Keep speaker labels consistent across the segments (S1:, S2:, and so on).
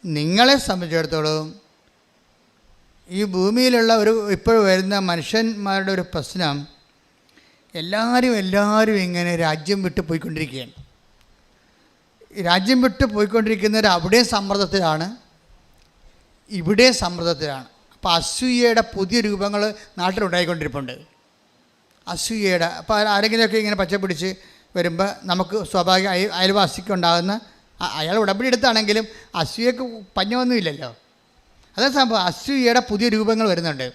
S1: നിങ്ങളെ സംബന്ധിച്ചിടത്തോളം ഈ ഭൂമിയിലുള്ള ഇപ്പോൾ വരുന്ന മനുഷ്യന്മാരുടെ ഒരു പ്രശ്നം, എല്ലാവരും ഇങ്ങനെ രാജ്യം വിട്ട് പോയിക്കൊണ്ടിരിക്കുകയാണ്. രാജ്യം വിട്ട് പോയിക്കൊണ്ടിരിക്കുന്നവർ അവിടെയും സമ്മർദ്ദത്തിലാണ്, ഇവിടെയും സമ്മർദ്ദത്തിലാണ്. അപ്പോൾ അസൂയയുടെ പുതിയ രൂപങ്ങൾ നാട്ടിലുണ്ടായിക്കൊണ്ടിരിപ്പുണ്ട്. അസൂയയുടെ അപ്പോൾ ആരെങ്കിലുമൊക്കെ ഇങ്ങനെ പച്ച പിടിച്ച് വരുമ്പോൾ നമുക്ക് സ്വാഭാവിക അയൽവാസിക്കുണ്ടാകുന്ന, അയാൾ ഉടമ്പടി എടുത്താണെങ്കിലും അസൂയക്ക് പഞ്ഞമൊന്നുമില്ലല്ലോ. അതേ സംഭവം അസൂയയുടെ പുതിയ രൂപങ്ങൾ വരുന്നുണ്ട്.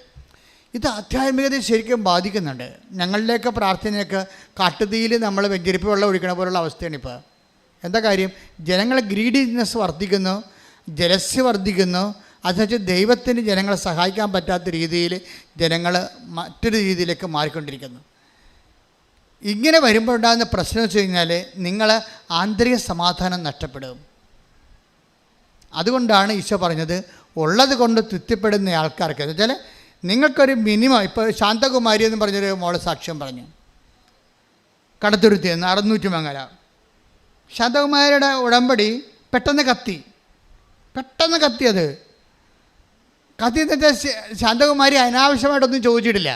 S1: ഇത് ആധ്യാത്മികതയെ ശരിക്കും ബാധിക്കുന്നുണ്ട്. ഞങ്ങളിലേക്ക് പ്രാർത്ഥനയൊക്കെ കാട്ടുതീയിൽ നമ്മൾ വെഞ്ചരിപ്പ് വെള്ളം ഒഴിക്കണ പോലുള്ള അവസ്ഥയാണ് ഇപ്പോൾ. എന്താ കാര്യം? ജനങ്ങളെ ഗ്രീഡിനെസ് വർദ്ധിക്കുന്നു, ജലസ്യ വർദ്ധിക്കുന്നു. അതുവെച്ച് ദൈവത്തിന് ജനങ്ങളെ സഹായിക്കാൻ പറ്റാത്ത രീതിയിൽ ജനങ്ങൾ മറ്റൊരു രീതിയിലേക്ക് മാറിക്കൊണ്ടിരിക്കുന്നു. ഇങ്ങനെ വരുമ്പോൾ ഉണ്ടാകുന്ന പ്രശ്നം വെച്ച് കഴിഞ്ഞാൽ നിങ്ങൾ ആന്തരിക സമാധാനം നഷ്ടപ്പെടും. അതുകൊണ്ടാണ് ഈശോ പറഞ്ഞത് ഉള്ളത് കൊണ്ട് തൃപ്തിപ്പെടുന്ന ആൾക്കാർക്ക്. എന്ന് വെച്ചാൽ നിങ്ങൾക്കൊരു മിനിമം, ഇപ്പോൾ ശാന്തകുമാരി എന്ന് പറഞ്ഞൊരു മോള് സാക്ഷ്യം പറഞ്ഞു, കടത്തുരുത്തി എന്ന് 600 മംഗല. ശാന്തകുമാരിയുടെ ഉടമ്പടി പെട്ടെന്ന് കത്തിയത് കത്തിയെന്ന് വെച്ചാൽ ശാന്തകുമാരി അനാവശ്യമായിട്ടൊന്നും ചോദിച്ചിട്ടില്ല.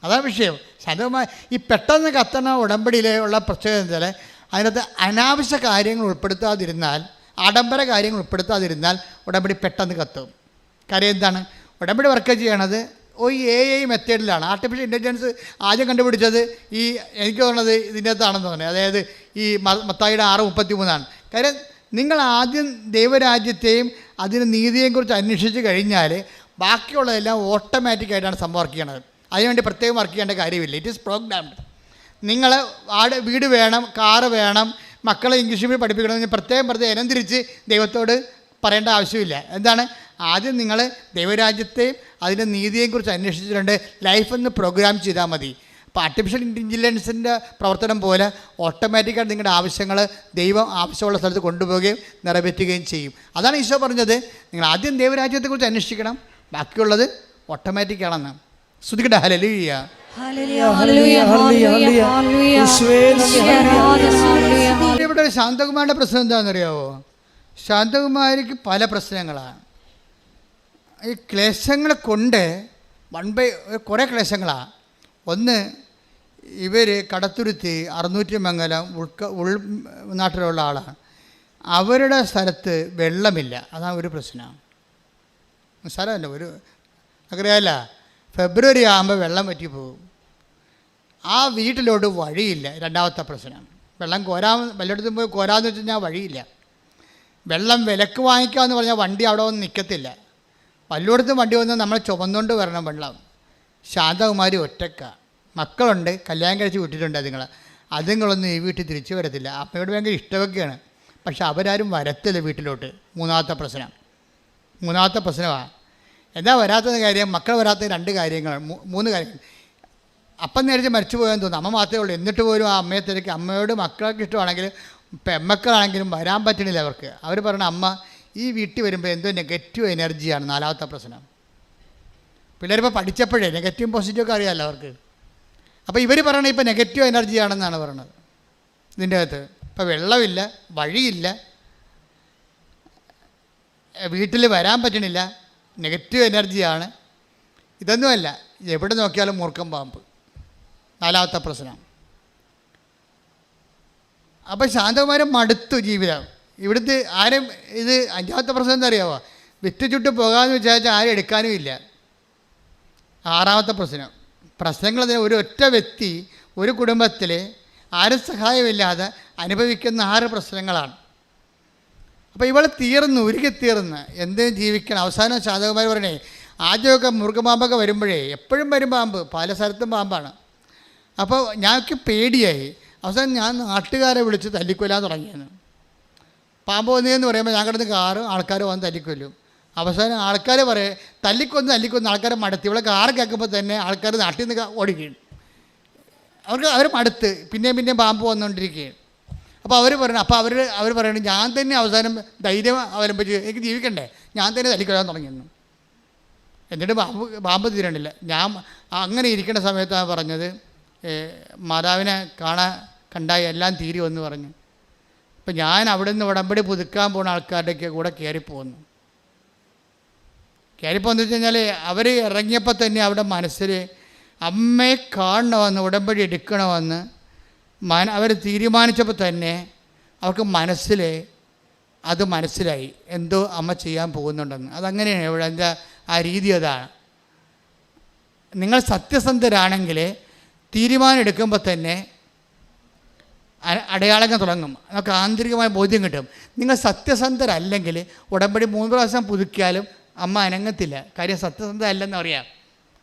S1: അതാണ് വിഷയം. ശാന്തകുമാരി ഈ പെട്ടെന്ന് കത്തണ ഉടമ്പടിയിലുള്ള പ്രത്യേകത എന്ന് വെച്ചാൽ അതിനകത്ത് അനാവശ്യ കാര്യങ്ങൾ ഉൾപ്പെടുത്താതിരുന്നാൽ, ആഡംബര കാര്യങ്ങൾ ഉൾപ്പെടുത്താതിരുന്നാൽ ഉടമ്പടി പെട്ടെന്ന് കത്തും. കാര്യം എന്താണ്? ഉടമ്പടി വർക്ക് ചെയ്യണത് AI മെത്തേഡിലാണ്. ആർട്ടിഫിഷ്യൽ ഇൻ്റലിജൻസ് ആദ്യം കണ്ടുപിടിച്ചത് എനിക്ക് തോന്നുന്നത് ഇതിൻ്റെ അകത്താണെന്ന് തോന്നുന്നത്. അതായത് ഈ മത്തായിയുടെ 6:33. കാര്യം നിങ്ങൾ ആദ്യം ദൈവരാജ്യത്തെയും അതിന് നീതിയെയും കുറിച്ച് അന്വേഷിച്ച് കഴിഞ്ഞാൽ ബാക്കിയുള്ളതെല്ലാം ഓട്ടോമാറ്റിക്കായിട്ടാണ് സംഭവം വർക്ക് ചെയ്യണത്. അതിനുവേണ്ടി പ്രത്യേകം വർക്ക് ചെയ്യേണ്ട കാര്യമില്ല. It is programmed. നിങ്ങൾ വീട് വേണം, കാറ് വേണം, മക്കളെ ഇംഗ്ലീഷ് മീഡിയം പഠിപ്പിക്കണമെന്ന് പ്രത്യേകം ഇനം തിരിച്ച് ദൈവത്തോട് പറയേണ്ട ആവശ്യമില്ല. എന്താണ്? ആദ്യം നിങ്ങൾ ദൈവരാജ്യത്തെയും അതിൻ്റെ നീതിയെയും കുറിച്ച് അന്വേഷിച്ചിട്ടുണ്ട്. ലൈഫൊന്ന് പ്രോഗ്രാം ചെയ്താൽ മതി. അപ്പോൾ ആർട്ടിഫിഷ്യൽ ഇൻ്റലിജൻസിൻ്റെ പ്രവർത്തനം പോലെ ഓട്ടോമാറ്റിക്കായിട്ട് നിങ്ങളുടെ ആവശ്യങ്ങൾ ദൈവം ആവശ്യമുള്ള സ്ഥലത്ത് കൊണ്ടുപോവുകയും നിറവേറ്റുകയും ചെയ്യും. അതാണ് ഈശോ പറഞ്ഞത്, നിങ്ങൾ ആദ്യം ദൈവരാജ്യത്തെക്കുറിച്ച് അന്വേഷിക്കണം, ബാക്കിയുള്ളത് ഓട്ടോമാറ്റിക്കാണെന്ന്. ശ്രുതിക്കട്ടെ. ഹല്ലേലൂയ. ഇവിടെ ശാന്തകുമാരിയുടെ പ്രശ്നം എന്താണെന്നറിയാവോ? ശാന്തകുമാരിക്ക് പല പ്രശ്നങ്ങളാണ്. ഈ ക്ലേശങ്ങൾ കൊണ്ട് കുറേ ക്ലേശങ്ങളാണ്. ഒന്ന്, ഇവർ കടത്തുരുത്തി 600 മംഗലം ഉൾനാട്ടിലുള്ള ആളാണ്. അവരുടെ സ്ഥലത്ത് വെള്ളമില്ല. അതാണ് ഒരു പ്രശ്നം. സ്ഥലമല്ല, അറിയാമല്ല, ഫെബ്രുവരി ആകുമ്പോൾ വെള്ളം വറ്റിപ്പോകും. ആ വീട്ടിലോട്ട് വഴിയില്ല. രണ്ടാമത്തെ പ്രശ്നം. വെള്ളം വല്ലയിടത്തും പോയി കോരാന്ന് വെച്ച് കഴിഞ്ഞാൽ വഴിയില്ല. വെള്ളം വിലക്ക് വാങ്ങിക്കാമെന്ന് പറഞ്ഞാൽ വണ്ടി അവിടെ വന്ന് നിൽക്കത്തില്ല. വല്ലയിടത്തും വണ്ടി വന്ന് നമ്മൾ ചുമന്നുകൊണ്ട് വരണം വെള്ളം. ശാന്തകുമാരി ഒറ്റക്ക, മക്കളുണ്ട്, കല്യാണം കഴിച്ച് വിട്ടിട്ടുണ്ട്. അതുങ്ങളൊന്നും ഈ വീട്ടിൽ തിരിച്ചു വരത്തില്ല. അമ്മയോട് ഭയങ്കര ഇഷ്ടമൊക്കെയാണ്, പക്ഷെ അവരാരും വരത്തില്ല വീട്ടിലോട്ട്. മൂന്നാമത്തെ പ്രശ്നമാണ്. എന്താ വരാത്തത് കാര്യം? മക്കൾ വരാത്ത 2 കാര്യങ്ങൾ, 3 കാര്യങ്ങൾ. അപ്പം നേരിച്ച് മരിച്ചു പോയെന്ന് തോന്നുന്നു. അമ്മ മാത്രമേ ഉള്ളൂ. എന്നിട്ട് പോലും ആ അമ്മയെ തിരക്കി. അമ്മയോട് മക്കൾക്ക് ഇഷ്ടമാണെങ്കിലും പെമ്മക്കളാണെങ്കിലും വരാൻ പറ്റണില്ല അവർക്ക്. അവർ പറയണ അമ്മ ഈ വീട്ടിൽ വരുമ്പോൾ എന്തോ നെഗറ്റീവ് എനർജിയാണ്. 4ാമത്തെ പ്രശ്നം. പിള്ളേരിപ്പോൾ പഠിച്ചപ്പോഴേ നെഗറ്റീവും പോസിറ്റീവൊക്കെ അറിയാമല്ലോ അവർക്ക്. അപ്പോൾ ഇവർ പറയണ ഇപ്പോൾ നെഗറ്റീവ് എനർജിയാണെന്നാണ് പറയണത് ഇതിൻ്റെ അകത്ത്. ഇപ്പോൾ വെള്ളമില്ല, വഴിയില്ല, വീട്ടിൽ വരാൻ പറ്റണില്ല, നെഗറ്റീവ് എനർജിയാണ്. ഇതൊന്നുമല്ല, എവിടെ നോക്കിയാലും മൂർഖം പാമ്പ്. 4ാമത്തെ പ്രശ്നം. അപ്പോൾ ശാന്തകുമാരൻ മടുത്തു ജീവിതം. ഇവിടുത്തെ ആരും ഇത് 5ാമത്തെ പ്രശ്നം എന്താ അറിയാമോ? വിറ്റ് ചുട്ട് പോകാമെന്ന് വിചാരിച്ചാൽ ആരും എടുക്കാനും ഇല്ല. 6ാമത്തെ പ്രശ്നങ്ങൾ ഒരു ഒറ്റ വ്യക്തി ഒരു കുടുംബത്തിൽ ആരും സഹായമില്ലാതെ അനുഭവിക്കുന്ന 6 പ്രശ്നങ്ങളാണ്. അപ്പോൾ ഇവൾ ഉരുകിത്തീർന്ന് എന്തിനും ജീവിക്കണം. അവസാനം ശാന്തകുമാരി പറഞ്ഞേ, ആദ്യമൊക്കെ മുറുകപാമ്പൊക്കെ വരുമ്പോഴേ, എപ്പോഴും വരും പാമ്പ്, പല സ്ഥലത്തും പാമ്പാണ്. അപ്പോൾ ഞങ്ങൾക്ക് പേടിയായി. അവസാനം ഞാൻ നാട്ടുകാരെ വിളിച്ച് തല്ലിക്കൊല്ലാൻ തുടങ്ങിയെന്ന്. പാമ്പ് വന്നതെന്ന് പറയുമ്പോൾ ഞാൻ കിടന്ന് ആൾക്കാർ വന്ന് തല്ലിക്കൊല്ലും. അവസാനം ആൾക്കാർ പറയും തല്ലിക്കൊന്ന് ആൾക്കാരെ മടുത്ത്. ഇവിടെ കാറ് കേൾക്കുമ്പോൾ തന്നെ ആൾക്കാർ നാട്ടിൽ നിന്ന് ഓടിക്കുകയാണ്. അവർ മടുത്ത് പിന്നെയും പാമ്പ് വന്നുകൊണ്ടിരിക്കുകയാണ്. അപ്പോൾ അവർ പറയണം ഞാൻ തന്നെ അവസാനം ധൈര്യം അവലംബിച്ച് എനിക്ക് ജീവിക്കണ്ടേ, ഞാൻ തന്നെ തല്ലിക്കൊല്ലാൻ തുടങ്ങിയെന്നു. എന്നിട്ട് പാമ്പ് തീരണ്ടില്ല. ഞാൻ അങ്ങനെ ഇരിക്കേണ്ട സമയത്താണ് പറഞ്ഞത്, മാതാവിനെ കണ്ടാൽ എല്ലാം തീരുമെന്ന് പറഞ്ഞു. അപ്പം ഞാൻ അവിടെ നിന്ന് ഉടമ്പടി പുതുക്കാൻ പോകുന്ന ആൾക്കാരുടെയൊക്കെ കൂടെ കയറിപ്പോന്നു. കയറിപ്പോന്ന് വെച്ച് കഴിഞ്ഞാൽ അവർ ഇറങ്ങിയപ്പോൾ തന്നെ അവിടെ മനസ്സിൽ അമ്മയെ കാണണമെന്ന്, ഉടമ്പടി എടുക്കണമെന്ന് അവർ തീരുമാനിച്ചപ്പോൾ തന്നെ അവർക്ക് മനസ്സിൽ അത് മനസ്സിലായി, എന്തോ അമ്മ ചെയ്യാൻ പോകുന്നുണ്ടെന്ന്. അതങ്ങനെയാണ് ഇവിടെ എന്താ ആ രീതി. അതാണ്, നിങ്ങൾ സത്യസന്ധരാണെങ്കിൽ തീരുമാനം എടുക്കുമ്പോൾ തന്നെ അടയാളങ്ങൾ തുടങ്ങും, നമുക്ക് ആന്തരികമായ ബോധ്യം കിട്ടും. നിങ്ങൾ സത്യസന്ധരല്ലെങ്കിൽ ഉടമ്പടി 3 പ്രാവശ്യം പുതുക്കിയാലും അമ്മ അനങ്ങത്തില്ല. കാര്യം സത്യസന്ധത അല്ലെന്ന് അറിയാം.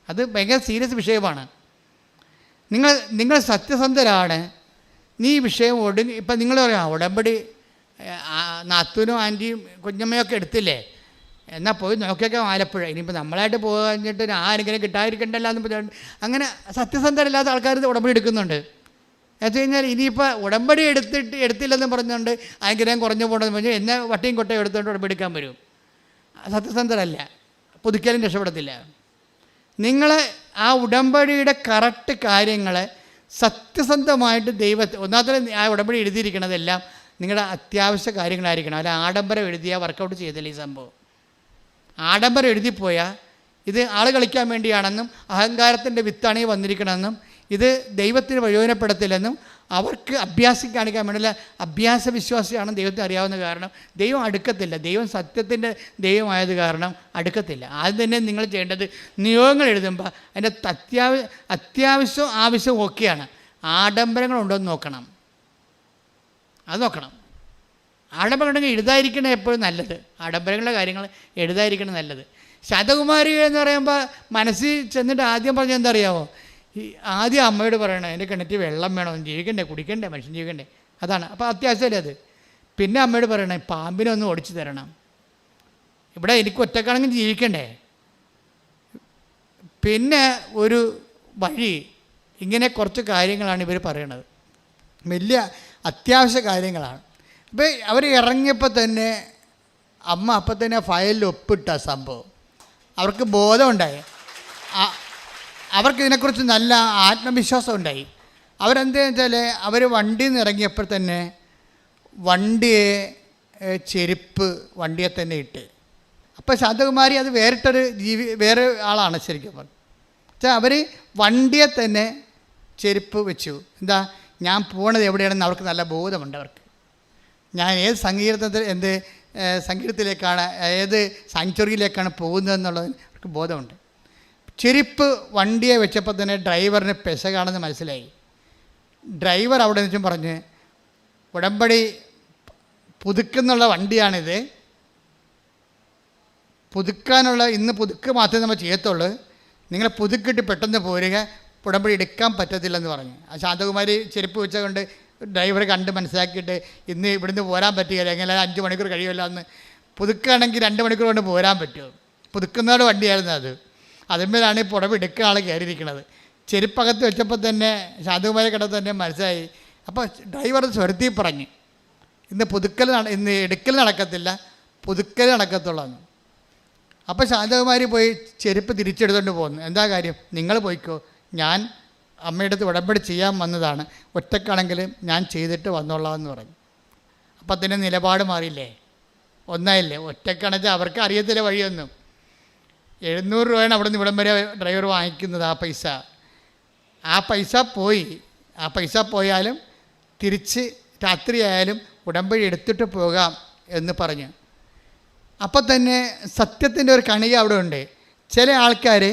S1: അത് ഭയങ്കര സീരിയസ് വിഷയമാണ്. നിങ്ങൾ സത്യസന്ധരാണ്, നീ ഈ വിഷയം ഇപ്പം നിങ്ങൾ പറയാം ഉടമ്പടി നാത്തൂനും ആൻറ്റിയും കുഞ്ഞമ്മയൊക്കെ എടുത്തില്ലേ, എന്നാൽ പോയി നോക്കിയൊക്കെ ആലപ്പുഴ. ഇനിയിപ്പോൾ നമ്മളായിട്ട് പോകാഞ്ഞിട്ട് ആരെങ്കിലും കിട്ടാതിരിക്കണ്ടല്ലോ എന്ന് പറഞ്ഞിട്ട് അങ്ങനെ സത്യസന്ധരല്ലാത്ത ആൾക്കാർ ഉടമ്പടി എടുക്കുന്നുണ്ട്. എന്ന് കഴിഞ്ഞാൽ ഇനിയിപ്പോൾ ഉടമ്പടി എടുത്തില്ലെന്ന് പറഞ്ഞുകൊണ്ട് ആഗ്രഹം കുറഞ്ഞു പോകണമെന്ന് പറഞ്ഞാൽ എന്നെ വട്ടിയും കൊട്ടയും എടുത്തുകൊണ്ട് ഉടമ്പടി എടുക്കാൻ വരും. സത്യസന്ധരല്ല, പുതുക്കിയാലും രക്ഷപ്പെടത്തില്ല. നിങ്ങൾ ആ ഉടമ്പടിയുടെ കറക്റ്റ് കാര്യങ്ങൾ സത്യസന്ധമായിട്ട് ഒന്നാമത്തെ ആ ഉടമ്പടി എഴുതിയിരിക്കണതെല്ലാം നിങ്ങളുടെ അത്യാവശ്യ കാര്യങ്ങളായിരിക്കണം. അല്ല ആഡംബരം എഴുതിയാൽ വർക്കൗട്ട് ചെയ്തില്ല ഈ സംഭവം. ആഡംബരം എഴുതിപ്പോയാൽ ഇത് ആൾ കളിക്കാൻ വേണ്ടിയാണെന്നും അഹങ്കാരത്തിൻ്റെ വിത്താണ് ഈ വന്നിരിക്കണമെന്നും ഇത് ദൈവത്തിന് പ്രയോജനപ്പെടത്തില്ലെന്നും അവർക്ക് അഭ്യാസം കാണിക്കാൻ വേണ്ടിയുള്ള അഭ്യാസ വിശ്വാസിയാണെന്ന് ദൈവത്തിന് അറിയാവുന്ന കാരണം ദൈവം അടുക്കത്തില്ല. ദൈവം സത്യത്തിൻ്റെ ദൈവമായത് കാരണം അടുക്കത്തില്ല. ആദ്യം തന്നെ നിങ്ങൾ ചെയ്യേണ്ടത് നിയോഗങ്ങൾ എഴുതുമ്പോൾ അതിൻ്റെ അത്യാവശ്യവും ആവശ്യവും ഓക്കെയാണ്. ആഡംബരങ്ങളുണ്ടോ എന്ന് നോക്കണം, അത് നോക്കണം. ആഡംബരം ഉണ്ടെങ്കിൽ എഴുതാതിരിക്കണേ എപ്പോഴും നല്ലത്. ആഡംബരങ്ങളുടെ കാര്യങ്ങൾ എഴുതാതിരിക്കണം നല്ലത്. ശതകുമാരി എന്ന് പറയുമ്പോൾ മനസ്സിൽ ചെന്നിട്ട് ആദ്യം പറഞ്ഞാൽ എന്താ അറിയാമോ, ഈ ആദ്യം അമ്മയോട് പറയണം എൻ്റെ കിണറ്റിൽ വെള്ളം വേണം, ജീവിക്കണ്ടേ, കുടിക്കണ്ടേ, മനുഷ്യൻ ജീവിക്കണ്ടേ, അതാണ്. അപ്പോൾ അത്യാവശ്യമല്ലേ അത്. പിന്നെ അമ്മയോട് പറയണേ പാമ്പിനെ ഒന്ന് ഓടിച്ചു തരണം, ഇവിടെ എനിക്ക് ഒറ്റക്കാണെങ്കിൽ ജീവിക്കണ്ടേ. പിന്നെ ഒരു വഴി, ഇങ്ങനെ കുറച്ച് കാര്യങ്ങളാണ് ഇവർ പറയണത്, വലിയ അത്യാവശ്യ കാര്യങ്ങളാണ്. അപ്പോൾ അവർ ഇറങ്ങിയപ്പോൾ തന്നെ അമ്മ അപ്പം തന്നെ ഫയലിൽ ഒപ്പിട്ട സംഭവം അവർക്ക് ബോധമുണ്ടായി. അവർക്ക് ഇതിനെക്കുറിച്ച് നല്ല ആത്മവിശ്വാസം ഉണ്ടായി. അവരെന്താണെന്ന് വെച്ചാൽ അവർ വണ്ടിയിൽ നിന്ന് ഇറങ്ങിയപ്പോൾ തന്നെ ചെരുപ്പ് വണ്ടിയെ തന്നെ ഇട്ട്. അപ്പോൾ ശാന്തകുമാരി അത് വേറെ ആളാണ് ശരിക്കും പറഞ്ഞത്. വെച്ചാൽ അവർ വണ്ടിയെ തന്നെ ചെരുപ്പ് വെച്ചു. എന്താ, ഞാൻ പോണത് എവിടെയാണെന്ന് അവർക്ക് നല്ല ബോധമുണ്ട്. അവർക്ക് ഞാൻ ഏത് സംഗീതത്തിലേക്കാണ്, ഏത് സാങ്ച്വറിയിലേക്കാണ് പോകുന്നതെന്നുള്ളത് അവർക്ക് ബോധമുണ്ട്. ചെരുപ്പ് വണ്ടിയെ വെച്ചപ്പോൾ തന്നെ ഡ്രൈവറിന് പെശകാണെന്ന് മനസ്സിലായി. ഡ്രൈവർ അവിടെ നിന്നും പറഞ്ഞ് ഉടമ്പടി പുതുക്കുന്നുള്ള വണ്ടിയാണിത്, ഇന്ന് പുതുക്ക് മാത്രമേ നമ്മൾ ചെയ്യത്തുള്ളൂ, നിങ്ങൾ പുതുക്കിട്ട് പെട്ടെന്ന് പോരുക, ഉടമ്പടി എടുക്കാൻ പറ്റത്തില്ലെന്ന് പറഞ്ഞു. ആ ശാന്തകുമാരി ചെരുപ്പ് വെച്ചുകൊണ്ട് ഡ്രൈവർ കണ്ട് മനസ്സിലാക്കിയിട്ട് ഇന്ന് ഇവിടുന്ന് പോരാൻ പറ്റുകയില്ല, എങ്ങനെ 5 മണിക്കൂർ കഴിയുമല്ലോ, അന്ന് പുതുക്കുകയാണെങ്കിൽ 2 മണിക്കൂർ കൊണ്ട് പോരാൻ പറ്റുമോ, പുതുക്കുന്നവരുടെ വണ്ടിയായിരുന്നു അത്. അതിന്മേലാണ് ഈ ഉടമ്പടി എടുക്കുന്ന ആൾ കയറിയിരിക്കുന്നത്. ചെരുപ്പകത്ത് വെച്ചപ്പോൾ തന്നെ ശാന്തകുമാരി കിടന്ന് തന്നെ മനസ്സിലായി. അപ്പോൾ ഡ്രൈവർ സ്വരത്തിൽ പറഞ്ഞു ഇന്ന് എടുക്കൽ നടക്കത്തില്ല, പുതുക്കൽ നടക്കത്തുള്ളൂ. അപ്പോൾ ശാന്തകുമാരി പോയി ചെരുപ്പ് തിരിച്ചെടുത്തുകൊണ്ട് പോകുന്നു. എന്താ കാര്യം, നിങ്ങൾ പോയിക്കോ, ഞാൻ അമ്മയുടെ അടുത്ത് ഉടമ്പടി ചെയ്യാൻ വന്നതാണ്, ഒറ്റക്കാണെങ്കിലും ഞാൻ ചെയ്തിട്ട് വന്നോളാം എന്ന് പറഞ്ഞു. അപ്പം അതിൻ്റെ നിലപാട് മാറിയില്ലേ, ഒന്നായില്ലേ. ഒറ്റക്കാണെച്ചാൽ അവർക്ക് അറിയത്തില്ല വഴിയൊന്നും. 700 രൂപയാണ് അവിടെ നിന്ന് ഇവിടം വരെ ഡ്രൈവർ വാങ്ങിക്കുന്നത്. ആ പൈസ പോയാലും തിരിച്ച് രാത്രിയായാലും ഉടമ്പടി എടുത്തിട്ട് പോകാം എന്ന് പറഞ്ഞു. അപ്പം തന്നെ സത്യത്തിൻ്റെ ഒരു കണിക അവിടെ ഉണ്ട്. ചില ആൾക്കാർ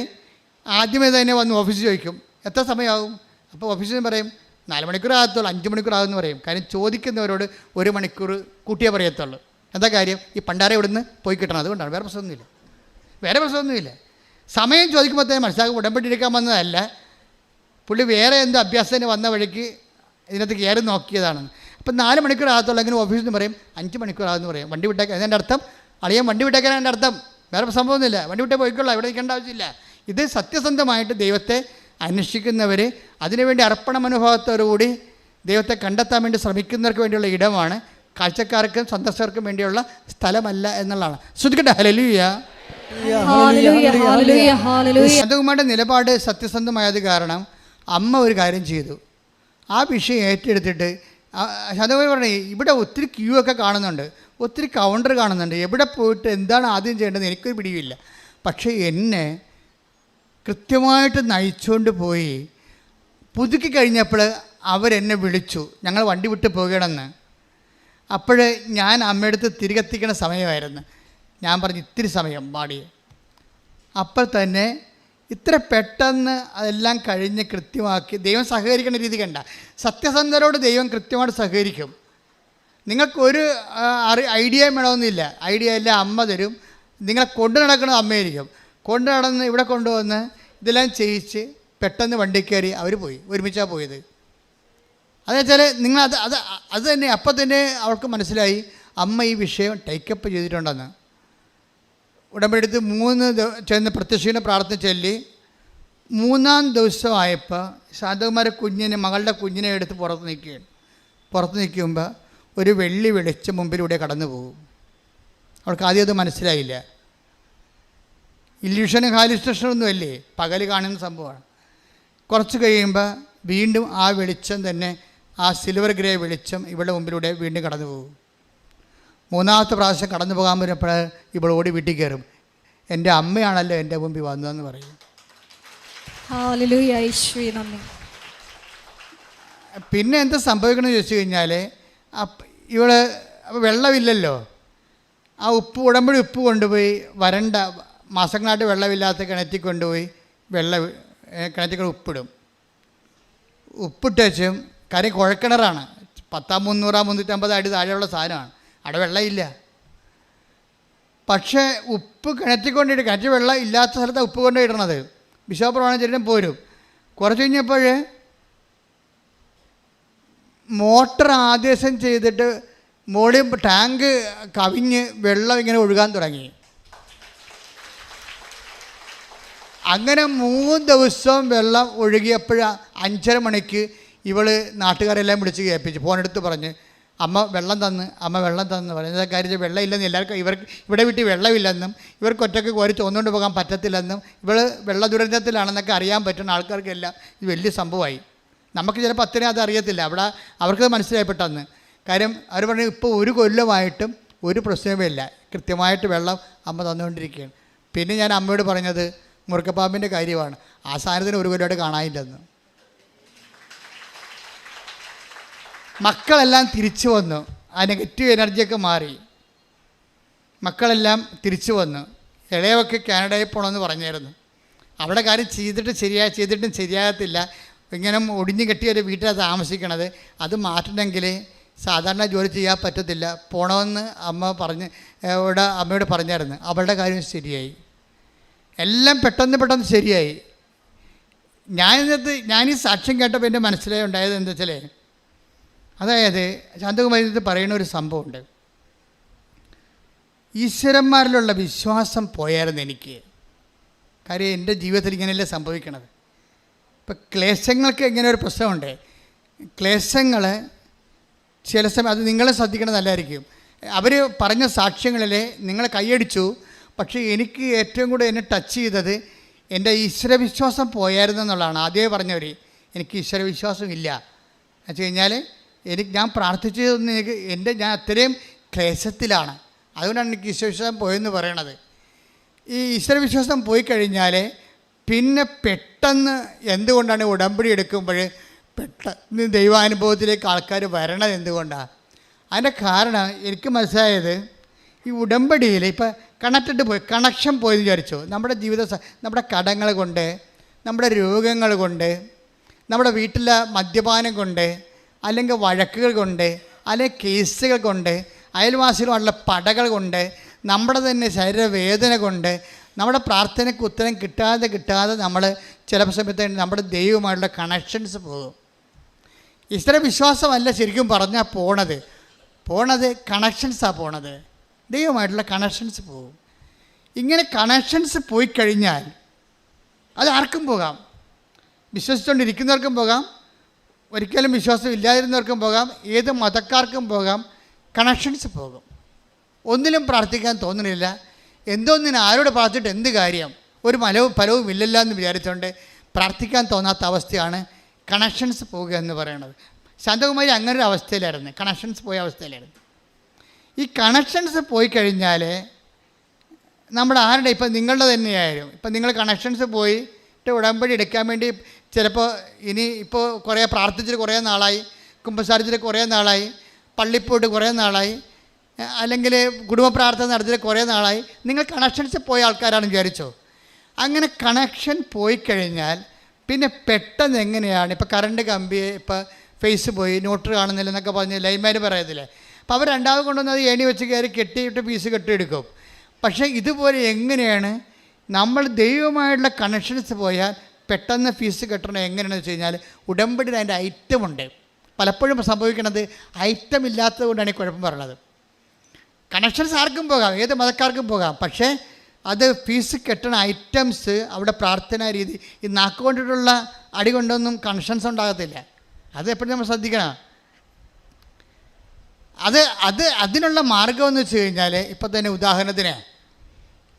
S1: ആദ്യമേ തന്നെ വന്ന് ഓഫീസിൽ ചോദിക്കും എത്ര സമയമാകും. അപ്പോൾ ഓഫീസിൽ പറയും 4 മണിക്കൂർ ആകത്തുള്ളൂ, 5 മണിക്കൂർ ആകുമെന്ന് പറയും. കാര്യം ചോദിക്കുന്നവരോട് 1 മണിക്കൂർ കൂട്ടിയേ പറയത്തുള്ളൂ. എന്താ കാര്യം, ഈ പണ്ടാര ഇവിടുന്ന് പോയി കിട്ടണം, അതുകൊണ്ടാണ്. വേറെ പ്രശ്നമൊന്നുമില്ല. സമയം ചോദിക്കുമ്പോൾ തന്നെ മനസ്സിലാക്കും ഉടമ്പടി എടുക്കാൻ വന്നതല്ല, പുള്ളി വേറെ എന്തോ അഭ്യാസത്തിന് വന്ന വഴിക്ക് ഇതിനകത്ത് കയറി നോക്കിയതാണെന്ന്. അപ്പം 4 മണിക്കൂർ ആകത്തുള്ളെങ്കിലും ഓഫീസിൽ നിന്ന് പറയും 5 മണിക്കൂർ ആകുമെന്ന് പറയും. വണ്ടി വിട്ടേക്കാൻ അതിൻ്റെ അർത്ഥം, അളിയൻ വണ്ടി വിട്ടേക്കാൻ എൻ്റെ അർത്ഥം, വേറെ സംഭവമൊന്നുമില്ല, വണ്ടി വിട്ടേ പോയിക്കൊള്ളാം, ഇവിടെ നിൽക്കേണ്ട ആവശ്യമില്ല. ഇത് സത്യസന്ധമായിട്ട് ദൈവത്തെ അന്വേഷിക്കുന്നവർ, അതിനുവേണ്ടി അർപ്പണ മനോഭാവത്തോടുകൂടി ദൈവത്തെ കണ്ടെത്താൻ വേണ്ടി ശ്രമിക്കുന്നവർക്ക് വേണ്ടിയുള്ള ഇടമാണ്, കാഴ്ചക്കാർക്കും സന്ദർശകർക്കും വേണ്ടിയുള്ള സ്ഥലമല്ല എന്നുള്ളതാണ്. ശ്രദ്ധിക്കട്ടെ, ഹല്ലേലൂയ. ശാന്തകുമാരിയുടെ നിലപാട് സത്യസന്ധമായത് കാരണം അമ്മ ഒരു കാര്യം ചെയ്തു. ആ വിഷയം ഏറ്റെടുത്തിട്ട് ശാന്തകുമാരി പറഞ്ഞു, ഇവിടെ ഒത്തിരി ക്യൂ ഒക്കെ കാണുന്നുണ്ട്, ഒത്തിരി കൗണ്ടർ കാണുന്നുണ്ട്, എവിടെ പോയിട്ട് എന്താണ് ആദ്യം ചെയ്യേണ്ടത് എനിക്കൊരു പിടിയില്ല. പക്ഷേ എന്നെ കൃത്യമായിട്ട് നയിച്ചുകൊണ്ട് പോയി പുതുക്കി കഴിഞ്ഞപ്പോൾ അവരെന്നെ വിളിച്ചു, ഞങ്ങൾ വണ്ടി വിട്ട് പോകണമെന്ന്. അപ്പോൾ ഞാൻ അമ്മയടുത്ത് തിരികെത്തിക്കണ സമയമായിരുന്നു. ഞാൻ പറഞ്ഞു ഇത്തിരി സമയം പാടി. അപ്പോൾ തന്നെ ഇത്ര പെട്ടെന്ന് അതെല്ലാം കഴിഞ്ഞ് കൃത്യമാക്കി ദൈവം സഹകരിക്കുന്ന രീതി കണ്ട. സത്യസന്ധരോട് ദൈവം കൃത്യമായിട്ട് സഹകരിക്കും. നിങ്ങൾക്കൊരു ഐഡിയയും വേണമെന്നില്ല. ഐഡിയ എല്ലാം അമ്മ തരും. നിങ്ങളെ കൊണ്ടു നടക്കുന്നത് അമ്മയായിരിക്കും. കൊണ്ടു നടന്ന് ഇവിടെ കൊണ്ടുവന്ന് ഇതെല്ലാം ചെയ്യിച്ച് പെട്ടെന്ന് വണ്ടി കയറി അവർ പോയി. ഒരുമിച്ചാണ് പോയത്. അതെന്ന് വെച്ചാൽ നിങ്ങൾ അത് തന്നെ അപ്പം തന്നെ അവൾക്ക് മനസ്സിലായി അമ്മ ഈ വിഷയം ടേക്കപ്പ് ചെയ്തിട്ടുണ്ടെന്ന്. ഉടമ്പടി എടുത്ത് 3 ചെന്ന് പ്രത്യക്ഷീണ പ്രാർത്ഥന ചൊല്ലി 3-ാം ദിവസമായപ്പോൾ ശാന്തകുമാരി മകളുടെ കുഞ്ഞിനെ എടുത്ത് പുറത്ത് നിൽക്കുകയാണ്. പുറത്ത് നിൽക്കുമ്പോൾ ഒരു വെള്ളി വെളിച്ചം മുമ്പിലൂടെ കടന്നു പോകും. അവൾക്ക് ആദ്യം അത് മനസ്സിലായില്ല. ഇല്യൂഷനും ഹാലുസിനേഷനൊന്നും അല്ലേ, പകൽ കാണുന്ന സംഭവമാണ്. കുറച്ച് കഴിയുമ്പോൾ വീണ്ടും ആ വെളിച്ചം തന്നെ, ആ സിൽവർ ഗ്രേ വെളിച്ചം ഇവിടെ മുമ്പിലൂടെ വീണ്ടും കടന്നു പോകും. 3-ാമത്തെ പ്രാവശ്യം കടന്നു പോകാൻ വരുമ്പോൾ ഇവൾ ഓടി വീട്ടിൽ കയറും. എൻ്റെ അമ്മയാണല്ലോ എൻ്റെ മുമ്പിൽ വന്നതെന്ന് പറയും. പിന്നെ എന്താ സംഭവിക്കണമെന്ന് ചോദിച്ചു കഴിഞ്ഞാൽ ഇവള് വെള്ളമില്ലല്ലോ, ആ ഉടമ്പടി ഉപ്പ് കൊണ്ടുപോയി വരണ്ട മാസങ്ങളായിട്ട് വെള്ളമില്ലാത്ത കിണറ്റിൽ കൊണ്ടുപോയി കിണറ്റിൽ ഉപ്പിടും. ഉപ്പിട്ടും കാര്യം കുഴക്കിണറാണ്, 300-350 അടി താഴെയുള്ള സാധനമാണ്, അവിടെ വെള്ളമില്ല. പക്ഷേ ഉപ്പ് കിണറ്റിക്കൊണ്ടിട്ട്, കിണറ്റിൽ വെള്ളം ഇല്ലാത്ത സ്ഥലത്താണ് ഉപ്പ് കൊണ്ടുപോയിടണത്. ബിഷോപ്രമാണം ചെല്ലും പോരും. കുറച്ച് കഴിഞ്ഞപ്പോൾ മോട്ടർ ആദേശം ചെയ്തിട്ട് മോളിൽ ടാങ്ക് കവിഞ്ഞ് വെള്ളം ഇങ്ങനെ ഒഴുകാൻ തുടങ്ങി. അങ്ങനെ 3 ദിവസം വെള്ളം ഒഴുകിയപ്പോൾ 5:30 മണിക്ക് ഇവൾ നാട്ടുകാരെല്ലാം വിളിച്ച് കേൾപ്പിച്ച് ഫോണെടുത്ത് പറഞ്ഞ് അമ്മ വെള്ളം തന്ന് പറയുന്നത് കാര്യം വെള്ളം ഇല്ലെന്ന് എല്ലാവർക്കും, ഇവിടെ വീട്ടിൽ വെള്ളമില്ലെന്നും ഇവർക്ക് ഒറ്റയ്ക്ക് കോരി ചോന്നുകൊണ്ട് പോകാൻ പറ്റത്തില്ലെന്നും ഇവൾ വെള്ള ദുരന്തത്തിലാണെന്നൊക്കെ അറിയാൻ പറ്റുന്ന ആൾക്കാർക്കെല്ലാം ഇത് വലിയ സംഭവമായി. നമുക്ക് ചിലപ്പോൾ അത്രയും അത് അറിയത്തില്ല, അവിടെ അവർക്കത് മനസ്സിലായി പെട്ടെന്ന്. കാര്യം അവർ പറഞ്ഞു ഇപ്പോൾ 1 കൊല്ലമായിട്ടും ഒരു പ്രശ്നവുമില്ല, കൃത്യമായിട്ട് വെള്ളം അമ്മ തന്നുകൊണ്ടിരിക്കുകയാണ്. പിന്നെ ഞാൻ അമ്മയോട് പറഞ്ഞത് മുറുക്കപ്പാമ്പിൻ്റെ കാര്യമാണ്. ആ സാധനത്തിന് 1 കൊല്ലമായിട്ട് കാണാനില്ലെന്ന്. മക്കളെല്ലാം തിരിച്ചു വന്നു, ആ നെഗറ്റീവ് എനർജിയൊക്കെ മാറി, മക്കളെല്ലാം തിരിച്ചു വന്നു. ഇളയൊക്കെ കാനഡയിൽ പോകണമെന്ന് പറഞ്ഞായിരുന്നു. അവിടെ കാര്യം ചെയ്തിട്ടും ശരിയാകത്തില്ല. ഇങ്ങനെ ഒടിഞ്ഞു കെട്ടിയൊരു വീട്ടിലാണ് താമസിക്കണത്. അത് മാറ്റണമെങ്കിൽ സാധാരണ ജോലി ചെയ്യാൻ പറ്റത്തില്ല, പോകണമെന്ന് അമ്മയോട് പറഞ്ഞായിരുന്നു. അവളുടെ കാര്യം ശരിയായി, എല്ലാം പെട്ടെന്ന് ശരിയായി. ഞാൻ ഈ സാക്ഷ്യം കേട്ടപ്പോൾ എൻ്റെ മനസ്സിലായി ഉണ്ടായത് എന്താ വെച്ചാൽ, അതായത് ശാന്തകുമാരി പറയുന്ന ഒരു സംഭവമുണ്ട്. ഈശ്വരന്മാരിലുള്ള വിശ്വാസം പോയായിരുന്നു എനിക്ക്. കാര്യം എൻ്റെ ജീവിതത്തിൽ ഇങ്ങനെയല്ലേ സംഭവിക്കണത്. ഇപ്പം ക്ലേശങ്ങൾക്ക് ഇങ്ങനെ ഒരു പ്രശ്നമുണ്ട്. ക്ലേശങ്ങൾ ചില സമയം അത് നിങ്ങൾ ശ്രദ്ധിക്കണം നല്ലതായിരിക്കും. അവർ പറഞ്ഞ സാക്ഷ്യങ്ങളിൽ നിങ്ങൾ കൈയടിച്ചു, പക്ഷേ എനിക്ക് ഏറ്റവും കൂടുതൽ എന്നെ ടച്ച് ചെയ്തത് എൻ്റെ ഈശ്വരവിശ്വാസം പോയായിരുന്നു എന്നുള്ളതാണ്. ആദ്യമേ പറഞ്ഞവർ എനിക്ക് ഈശ്വരവിശ്വാസം ഇല്ല എന്ന് വെച്ച് കഴിഞ്ഞാൽ ഞാൻ പ്രാർത്ഥിച്ചതൊന്നും ഞാൻ അത്രയും ക്ലേശത്തിലാണ്, അതുകൊണ്ടാണ് എനിക്ക് ഈശ്വരവിശ്വാസം പോയെന്ന് പറയണത്. ഈ ഈശ്വരവിശ്വാസം പോയി കഴിഞ്ഞാൽ പിന്നെ പെട്ടെന്ന് എന്തുകൊണ്ടാണ് ഉടമ്പടി എടുക്കുമ്പോൾ പെട്ടെന്ന് ദൈവാനുഭവത്തിലേക്ക് ആൾക്കാർ വരണത് എന്തുകൊണ്ടാണ്? അതിൻ്റെ കാരണം എനിക്ക് മനസ്സിലായത്, ഈ ഉടമ്പടിയിൽ ഇപ്പം കണക്ഷൻ പോയെന്ന് വിചാരിച്ചു. നമ്മുടെ നമ്മുടെ കടങ്ങൾ കൊണ്ട്, നമ്മുടെ രോഗങ്ങൾ കൊണ്ട്, നമ്മുടെ വീട്ടിലെ മദ്യപാനം കൊണ്ട്, അല്ലെങ്കിൽ വഴക്കുകൾ കൊണ്ട്, അല്ലെങ്കിൽ കേസുകൾ കൊണ്ട്, അയൽവാസികളുള്ള പടകൾ കൊണ്ട്, നമ്മുടെ തന്നെ ശരീരവേദന കൊണ്ട്, നമ്മുടെ പ്രാർത്ഥനയ്ക്ക് ഉത്തരം കിട്ടാതെ നമ്മൾ ചില സമയത്ത് നമ്മുടെ ദൈവമായിട്ടുള്ള കണക്ഷൻസ് പോകും. ഈശ്വര വിശ്വാസമല്ല ശരിക്കും പറഞ്ഞാൽ പോണത് കണക്ഷൻസാണ് പോണത്. ദൈവമായിട്ടുള്ള കണക്ഷൻസ് പോകും. ഇങ്ങനെ കണക്ഷൻസ് പോയി കഴിഞ്ഞാൽ അത് ആർക്കും പോകാം, വിശ്വസിച്ചുകൊണ്ടിരിക്കുന്നവർക്കും പോകാം, ഒരിക്കലും വിശ്വാസം ഇല്ലാതിരുന്നവർക്കും പോകാം, ഏത് മതക്കാർക്കും പോകാം. കണക്ഷൻസ് പോകും. ഒന്നിലും പ്രാർത്ഥിക്കാൻ തോന്നുന്നില്ല. എന്തോന്നിനും ആരോട് പ്രാർത്ഥിച്ചിട്ട് എന്ത് കാര്യം, ഒരു ഫലവും ഇല്ലല്ലോ എന്ന് വിചാരിച്ചുകൊണ്ട് പ്രാർത്ഥിക്കാൻ തോന്നാത്ത അവസ്ഥയാണ് കണക്ഷൻസ് പോവുക എന്ന് പറയുന്നത്. ശാന്തകുമാരി അങ്ങനെ ഒരു അവസ്ഥയിലായിരുന്നു, കണക്ഷൻസ് പോയ അവസ്ഥയിലായിരുന്നു. ഈ കണക്ഷൻസ് പോയി കഴിഞ്ഞാൽ നമ്മുടെ ആരുടെ, ഇപ്പം നിങ്ങളുടെ തന്നെയായാലും, ഇപ്പം നിങ്ങൾ കണക്ഷൻസ് പോയിട്ട് ഉടമ്പടി എടുക്കാൻ വേണ്ടി ചിലപ്പോൾ ഇനി ഇപ്പോൾ കുറേ പ്രാർത്ഥിച്ചിട്ട് കുറേ നാളായി, കുമ്പസാരിച്ചിട്ട് കുറേ നാളായി, പള്ളിപ്പോയിട്ട് കുറേ നാളായി, അല്ലെങ്കിൽ കുടുംബ പ്രാർത്ഥന നടത്തിയിട്ട് കുറേ നാളായി, നിങ്ങൾ കണക്ഷൻസ് പോയ ആൾക്കാരാണെന്ന് വിചാരിച്ചോ. അങ്ങനെ കണക്ഷൻ പോയി കഴിഞ്ഞാൽ പിന്നെ പെട്ടെന്ന് എങ്ങനെയാണ്, ഇപ്പോൾ കറണ്ട് കമ്പി, ഇപ്പോൾ ഫേസ് പോയി, നോട്ടർ കാണുന്നില്ല എന്നൊക്കെ പറഞ്ഞ് ലൈൻമാൻ പറയത്തില്ലേ, അപ്പോൾ അവർ രണ്ടാമത് കൊണ്ടുവന്ന് അത് ഏണി വെച്ച് കയറി കെട്ടിയിട്ട് പീസ് കെട്ടിയെടുക്കും. പക്ഷേ ഇതുപോലെ എങ്ങനെയാണ് നമ്മൾ ദൈവമായിട്ടുള്ള കണക്ഷൻസ് പോയാൽ പെട്ടെന്ന് ഫീസ് കെട്ടണം എങ്ങനെയാണെന്ന് വെച്ച് കഴിഞ്ഞാൽ ഉടമ്പടിയിൽ അതിൻ്റെ ഐറ്റമുണ്ട്. പലപ്പോഴും സംഭവിക്കുന്നത് ഐറ്റം ഇല്ലാത്തത് കൊണ്ടാണ് ഈ കുഴപ്പം പറയുന്നത്. കണക്ഷൻസ് ആർക്കും പോകാം, ഏത് മതക്കാർക്കും പോകാം, പക്ഷേ അത് ഫീസ് കെട്ടണ ഐറ്റംസ് അവിടെ പ്രാർത്ഥനാ രീതി, ഈ നാക്കുകൊണ്ടിട്ടുള്ള അടി കൊണ്ടൊന്നും കണക്ഷൻസ് ഉണ്ടാകത്തില്ല. അത് എപ്പോഴും നമ്മൾ ശ്രദ്ധിക്കണം. അതിനുള്ള മാർഗം എന്ന് വെച്ച് കഴിഞ്ഞാൽ ഇപ്പം തന്നെ ഉദാഹരണത്തിന്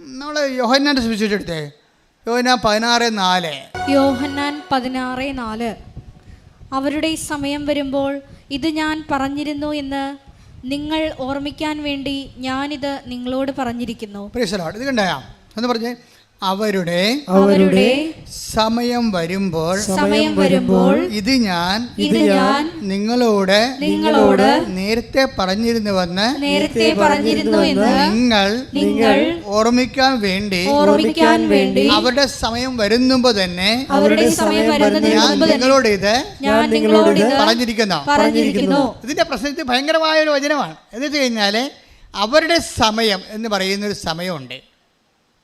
S1: നമ്മൾ യോഹന്നാൻ്റെ സുവിശേഷം എടുത്തേ, യോഹന്നാൻ 16:4.
S2: യോഹന്നാൻ 16:4. അവരുടെ സമയം വരുമ്പോൾ ഇത് ഞാൻ പറഞ്ഞിരുന്നു എന്ന് നിങ്ങൾ ഓർമ്മിക്കാൻ വേണ്ടി ഞാനിത് നിങ്ങളോട് പറഞ്ഞിരിക്കുന്നു.
S1: ഇത് കണ്ടാ എന്ന് പറഞ്ഞേ, അവരുടെ സമയം വരുമ്പോൾ ഇത് ഞാൻ നിങ്ങളോട് നേരത്തെ പറഞ്ഞിരുന്നുവെന്ന് നിങ്ങൾ ഓർമ്മിക്കാൻ വേണ്ടി അവരുടെ സമയം വരുന്നുമ്പോ തന്നെ ഞാൻ നിങ്ങളോട് ഇത് പറഞ്ഞിരിക്കുന്നു. ഇതിന്റെ പ്രസക്തി ഭയങ്കരമായ ഒരു വചനമാണ്. എന്ന് വെച്ച് കഴിഞ്ഞാൽ അവരുടെ സമയം എന്ന് പറയുന്നൊരു സമയമുണ്ട്,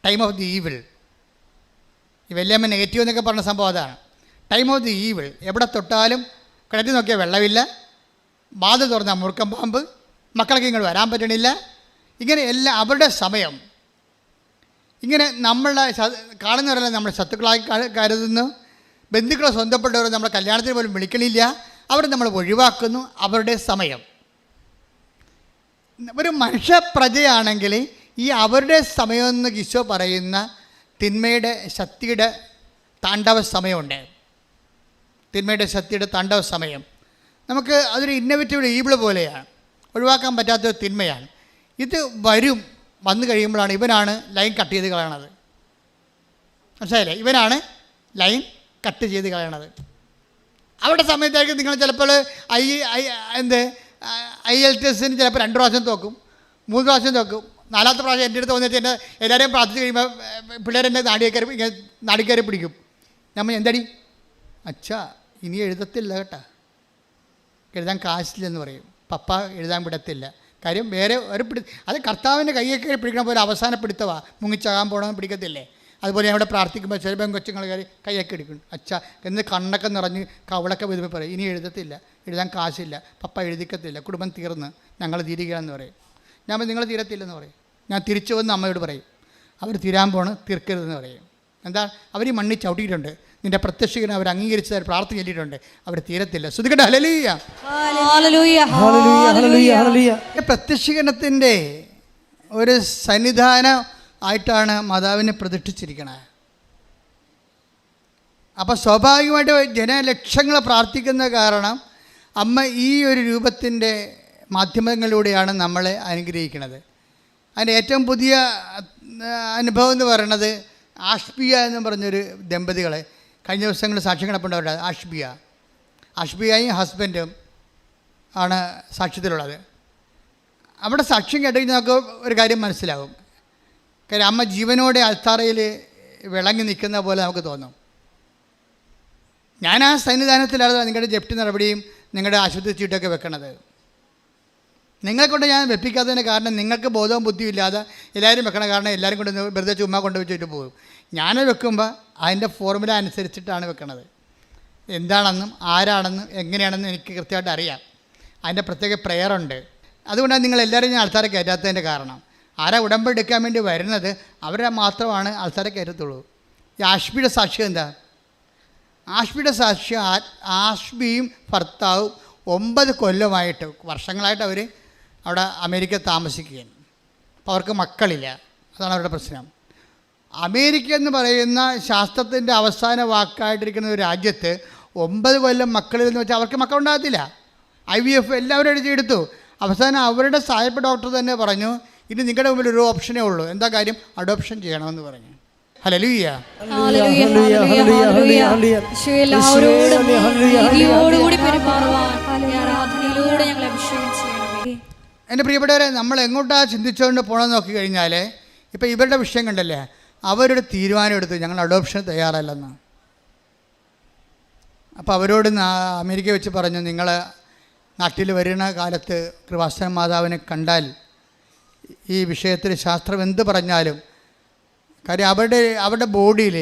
S1: ടൈം ഓഫ് ദി ഈവിൾ. ഈ വല്യമ്മ നെഗറ്റീവ് എന്നൊക്കെ പറഞ്ഞ സംഭവം അതാണ്. Time of the evil. എവിടെ തൊട്ടാലും കിണറ്റിൽ നോക്കിയാൽ വെള്ളമില്ല, ബാധ തുറന്ന മുറുക്കം പാമ്പ്, മക്കളൊക്കെ ഇങ്ങോട്ട് വരാൻ പറ്റണില്ല, ഇങ്ങനെ എല്ലാം അവരുടെ സമയം. ഇങ്ങനെ നമ്മളെ കാണുന്നവരെല്ലാം നമ്മുടെ ശത്രുക്കളായി കരുതുന്നു, ബന്ധുക്കളെ സ്വന്തപ്പെട്ടവർ നമ്മളെ കല്യാണത്തിന് പോലും വിളിക്കണില്ല, അവരെ നമ്മൾ ഒഴിവാക്കുന്നു. അവരുടെ സമയം. ഒരു മനുഷ്യപ്രജയാണെങ്കിൽ ഈ അവരുടെ സമയമെന്ന് ഈശോ പറയുന്ന തിന്മയുടെ ശക്തിയുടെ താണ്ഡവ സമയമുണ്ട്. തിന്മയുടെ ശക്തിയുടെ താണ്ഡവ സമയം നമുക്ക് അതൊരു ഇന്നോവേറ്റീവ് ഈബിൾ പോലെയാണ്, ഒഴിവാക്കാൻ പറ്റാത്തൊരു തിന്മയാണ്. ഇത് വന്നു കഴിയുമ്പോഴാണ് ഇവനാണ് ലൈൻ കട്ട് ചെയ്ത് കളയണത്. മനസ്സിലായില്ലേ? ഇവനാണ് ലൈൻ കട്ട് ചെയ്ത് കളയണത്. അവരുടെ സമയത്തായിരിക്കും നിങ്ങൾ ചിലപ്പോൾ IELTS ചിലപ്പോൾ 2 പ്രാവശ്യം തോക്കും, 3 പ്രാവശ്യം തോക്കും, 4ാമത്തെ പ്രാവശ്യം എൻ്റെ അടുത്ത് വന്നിട്ട് എന്നെ എല്ലാവരെയും പ്രാർത്ഥിച്ച് കഴിയുമ്പോൾ പിള്ളേരെന്നെ നാടിക്കയറി പിടിക്കും. നമ്മൾ എന്തടി അച്ഛാ ഇനി എഴുതത്തില്ല കേട്ടാ, എഴുതാൻ കാശില്ലെന്ന് പറയും. പപ്പ എഴുതാൻ വിടത്തില്ല. കാര്യം വേറെ ഒരു അത് കർത്താവിൻ്റെ കയ്യൊക്കെ പിടിക്കണ പോലെ അവസാന പിടുത്തവാ, മുങ്ങിച്ചാകാൻ പോകണമെന്ന് പിടിക്കത്തില്ലേ. അതുപോലെ അവിടെ പ്രാർത്ഥിക്കുമ്പോൾ ചെറുപ്പം കൊച്ചുങ്ങൾ കൈയൊക്കെ എടുക്കും. അച്ഛാ എന്ന് കണ്ണൊക്കെ നിറഞ്ഞ് കവളൊക്കെ വരുമ്പോൾ പറയും ഇനി എഴുതത്തില്ല, എഴുതാൻ കാശില്ല, പപ്പ എഴുതിക്കത്തില്ല, കുടുംബം തീർന്ന് ഞങ്ങൾ തീരുകയാണെന്ന് പറയും. ഞാൻ നിങ്ങൾ തീരത്തില്ലെന്ന് പറയും. ഞാൻ തിരിച്ചു വന്ന് അമ്മയോട് പറയും അവർ തീരാൻ തീർക്കരുതെന്ന് പറയും. എന്താ, അവർ ഈ മണ്ണി ചവിട്ടിയിട്ടുണ്ട്, നിൻ്റെ പ്രത്യക്ഷീകരണം അവർ അംഗീകരിച്ച് പ്രാർത്ഥന ചൊല്ലിയിട്ടുണ്ട്, അവർ തീരത്തില്ല. ശ്രുതികട്ടെ ഹല്ലേലൂയ. പ്രത്യക്ഷീകരണത്തിൻ്റെ ഒരു സന്നിധാനം ആയിട്ടാണ് മാതാവിനെ പ്രതിഷ്ഠിച്ചിരിക്കണത്. അപ്പോൾ സ്വാഭാവികമായിട്ട് ജനലക്ഷങ്ങൾ പ്രാർത്ഥിക്കുന്ന കാരണം അമ്മ ഈ ഒരു രൂപത്തിൻ്റെ മാധ്യമങ്ങളിലൂടെയാണ് നമ്മളെ അനുഗ്രഹിക്കുന്നത്. അതിൻ്റെ ഏറ്റവും പുതിയ അനുഭവം എന്ന് പറയുന്നത് ആഷ്ബിയ എന്ന് പറഞ്ഞൊരു ദമ്പതികളെ കഴിഞ്ഞ ദിവസങ്ങളിൽ സാക്ഷ്യം കിടപ്പുണ്ടവരുടെ. ആഷ്ബിയയും ഹസ്ബൻഡും ആണ് സാക്ഷ്യത്തിലുള്ളത്. അവിടെ സാക്ഷ്യം കേട്ട് കഴിഞ്ഞാൽ നമുക്ക് ഒരു കാര്യം മനസ്സിലാകും. കാര്യം അമ്മ ജീവനോടെ അൽത്താറയിൽ വിളങ്ങി നിൽക്കുന്ന പോലെ നമുക്ക് തോന്നും. ഞാൻ ആ സന്നിധാനത്തിലാണ് നിങ്ങളുടെ ജപ്തി നടപടിയും നിങ്ങളുടെ ആശുപത്രി ചീട്ടൊക്കെ വെക്കണത്. നിങ്ങളെക്കൊണ്ട് ഞാൻ വെപ്പിക്കാത്തതിന് കാരണം നിങ്ങൾക്ക് ബോധവും ബുദ്ധിയും ഇല്ലാതെ എല്ലാവരും വെക്കണ കാരണം എല്ലാവരും കൊണ്ട് വെറുതെ ചുമ്മാ കൊണ്ട് വെച്ചിട്ട് പോകും. ഞാൻ വെക്കുമ്പോൾ അതിൻ്റെ ഫോർമുല അനുസരിച്ചിട്ടാണ് വെക്കണത്. എന്താണെന്നും ആരാണെന്നും എങ്ങനെയാണെന്നും എനിക്ക് കൃത്യമായിട്ട് അറിയാം. അതിൻ്റെ പ്രത്യേക പ്രെയറുണ്ട്. അതുകൊണ്ടാണ് നിങ്ങളെല്ലാവരും ഞാൻ ആൾക്കാരെ കയറ്റാത്തതിൻ്റെ കാരണം. ആരാ ഉടമ്പടി എടുക്കാൻ വേണ്ടി വരുന്നത് അവരെ മാത്രമാണ് ആൾക്കാരെ കയറ്റത്തുള്ളൂ. ഈ ആഷ്ബിയുടെ സാക്ഷ്യം എന്താ? ആഷ്ബിയുടെ സാക്ഷ്യം ആഷ്ബിയും ഭർത്താവും 9 കൊല്ലമായിട്ട് വർഷങ്ങളായിട്ട് അവർ അവിടെ അമേരിക്ക താമസിക്കുകയാണ്. അപ്പോൾ അവർക്ക് മക്കളില്ല. അതാണ് അവരുടെ പ്രശ്നം. അമേരിക്ക എന്ന് പറയുന്ന ശാസ്ത്രത്തിൻ്റെ അവസാന വാക്കായിട്ടിരിക്കുന്ന ഒരു രാജ്യത്ത് 9 കൊല്ലം മക്കളില്ലെന്ന് വെച്ചാൽ അവർക്ക് മക്കളുണ്ടാകത്തില്ല. IVF എല്ലാവരും എടുത്തു. അവസാനം അവരുടെ സായപ്പ ഡോക്ടർ തന്നെ പറഞ്ഞു, ഇനി നിങ്ങളുടെ മുമ്പിൽ ഒരു ഓപ്ഷനേ ഉള്ളൂ. എന്താ കാര്യം? അഡോപ്ഷൻ ചെയ്യണമെന്ന് പറഞ്ഞു. ഹല്ലേലൂയ. എൻ്റെ പ്രിയപ്പെട്ടവരെ, നമ്മൾ എങ്ങോട്ടാണ് ചിന്തിച്ചുകൊണ്ട് പോകണമെന്ന് നോക്കി കഴിഞ്ഞാൽ, ഇപ്പോൾ ഇവരുടെ വിഷയം കണ്ടല്ലേ, അവരുടെ തീരുമാനം എടുത്തു ഞങ്ങൾ അഡോപ്ഷൻ തയ്യാറല്ലെന്ന്. അപ്പോൾ അവരോട് അമേരിക്ക വെച്ച് പറഞ്ഞു, നിങ്ങൾ നാട്ടിൽ വരുന്ന കാലത്ത് കൃപാസന മാതാവിനെ കണ്ടാൽ ഈ വിഷയത്തിൽ ശാസ്ത്രം എന്ത് പറഞ്ഞാലും, കാര്യം അവരുടെ ബോഡിയിൽ,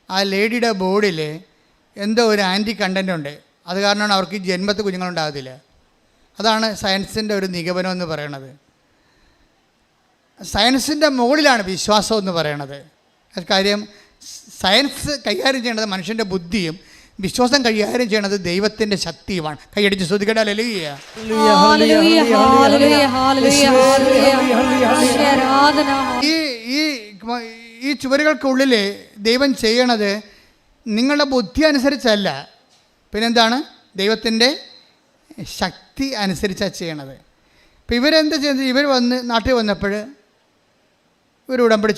S1: ആ ലേഡിയുടെ ബോഡിയിൽ എന്തോ ഒരു ആൻറ്റി കണ്ടൻ്റ് ഉണ്ട്. അത് കാരണമാണ് അവർക്ക് ഈ ജന്മത്ത് കുഞ്ഞുങ്ങളുണ്ടാകത്തില്ല. അതാണ് സയൻസിൻ്റെ ഒരു നിഗമനം എന്ന് പറയണത്. സയൻസിൻ്റെ മുകളിലാണ് വിശ്വാസം എന്ന് പറയണത്. കാര്യം സയൻസ് കൈകാര്യം ചെയ്യേണ്ടത് മനുഷ്യൻ്റെ ബുദ്ധിയും വിശ്വാസം കൈകാര്യം ചെയ്യണത് ദൈവത്തിൻ്റെ ശക്തിയുമാണ്. കൈയടിച്ച് ശ്രദ്ധിക്കട്ടെ. ഹല്ലേലൂയ. ഈ ചുവരുകൾക്കുള്ളിൽ ദൈവം ചെയ്യണത് നിങ്ങളുടെ ബുദ്ധി അനുസരിച്ചല്ല, പിന്നെന്താണ്? ദൈവത്തിൻ്റെ ശക്തി അനുസരിച്ചാണ് ചെയ്യണത്. ഇപ്പം ഇവരെന്താ ചെയ്യുന്നത്? ഇവർ നാട്ടിൽ വന്നപ്പോൾ ഒരു ഉടമ്പടി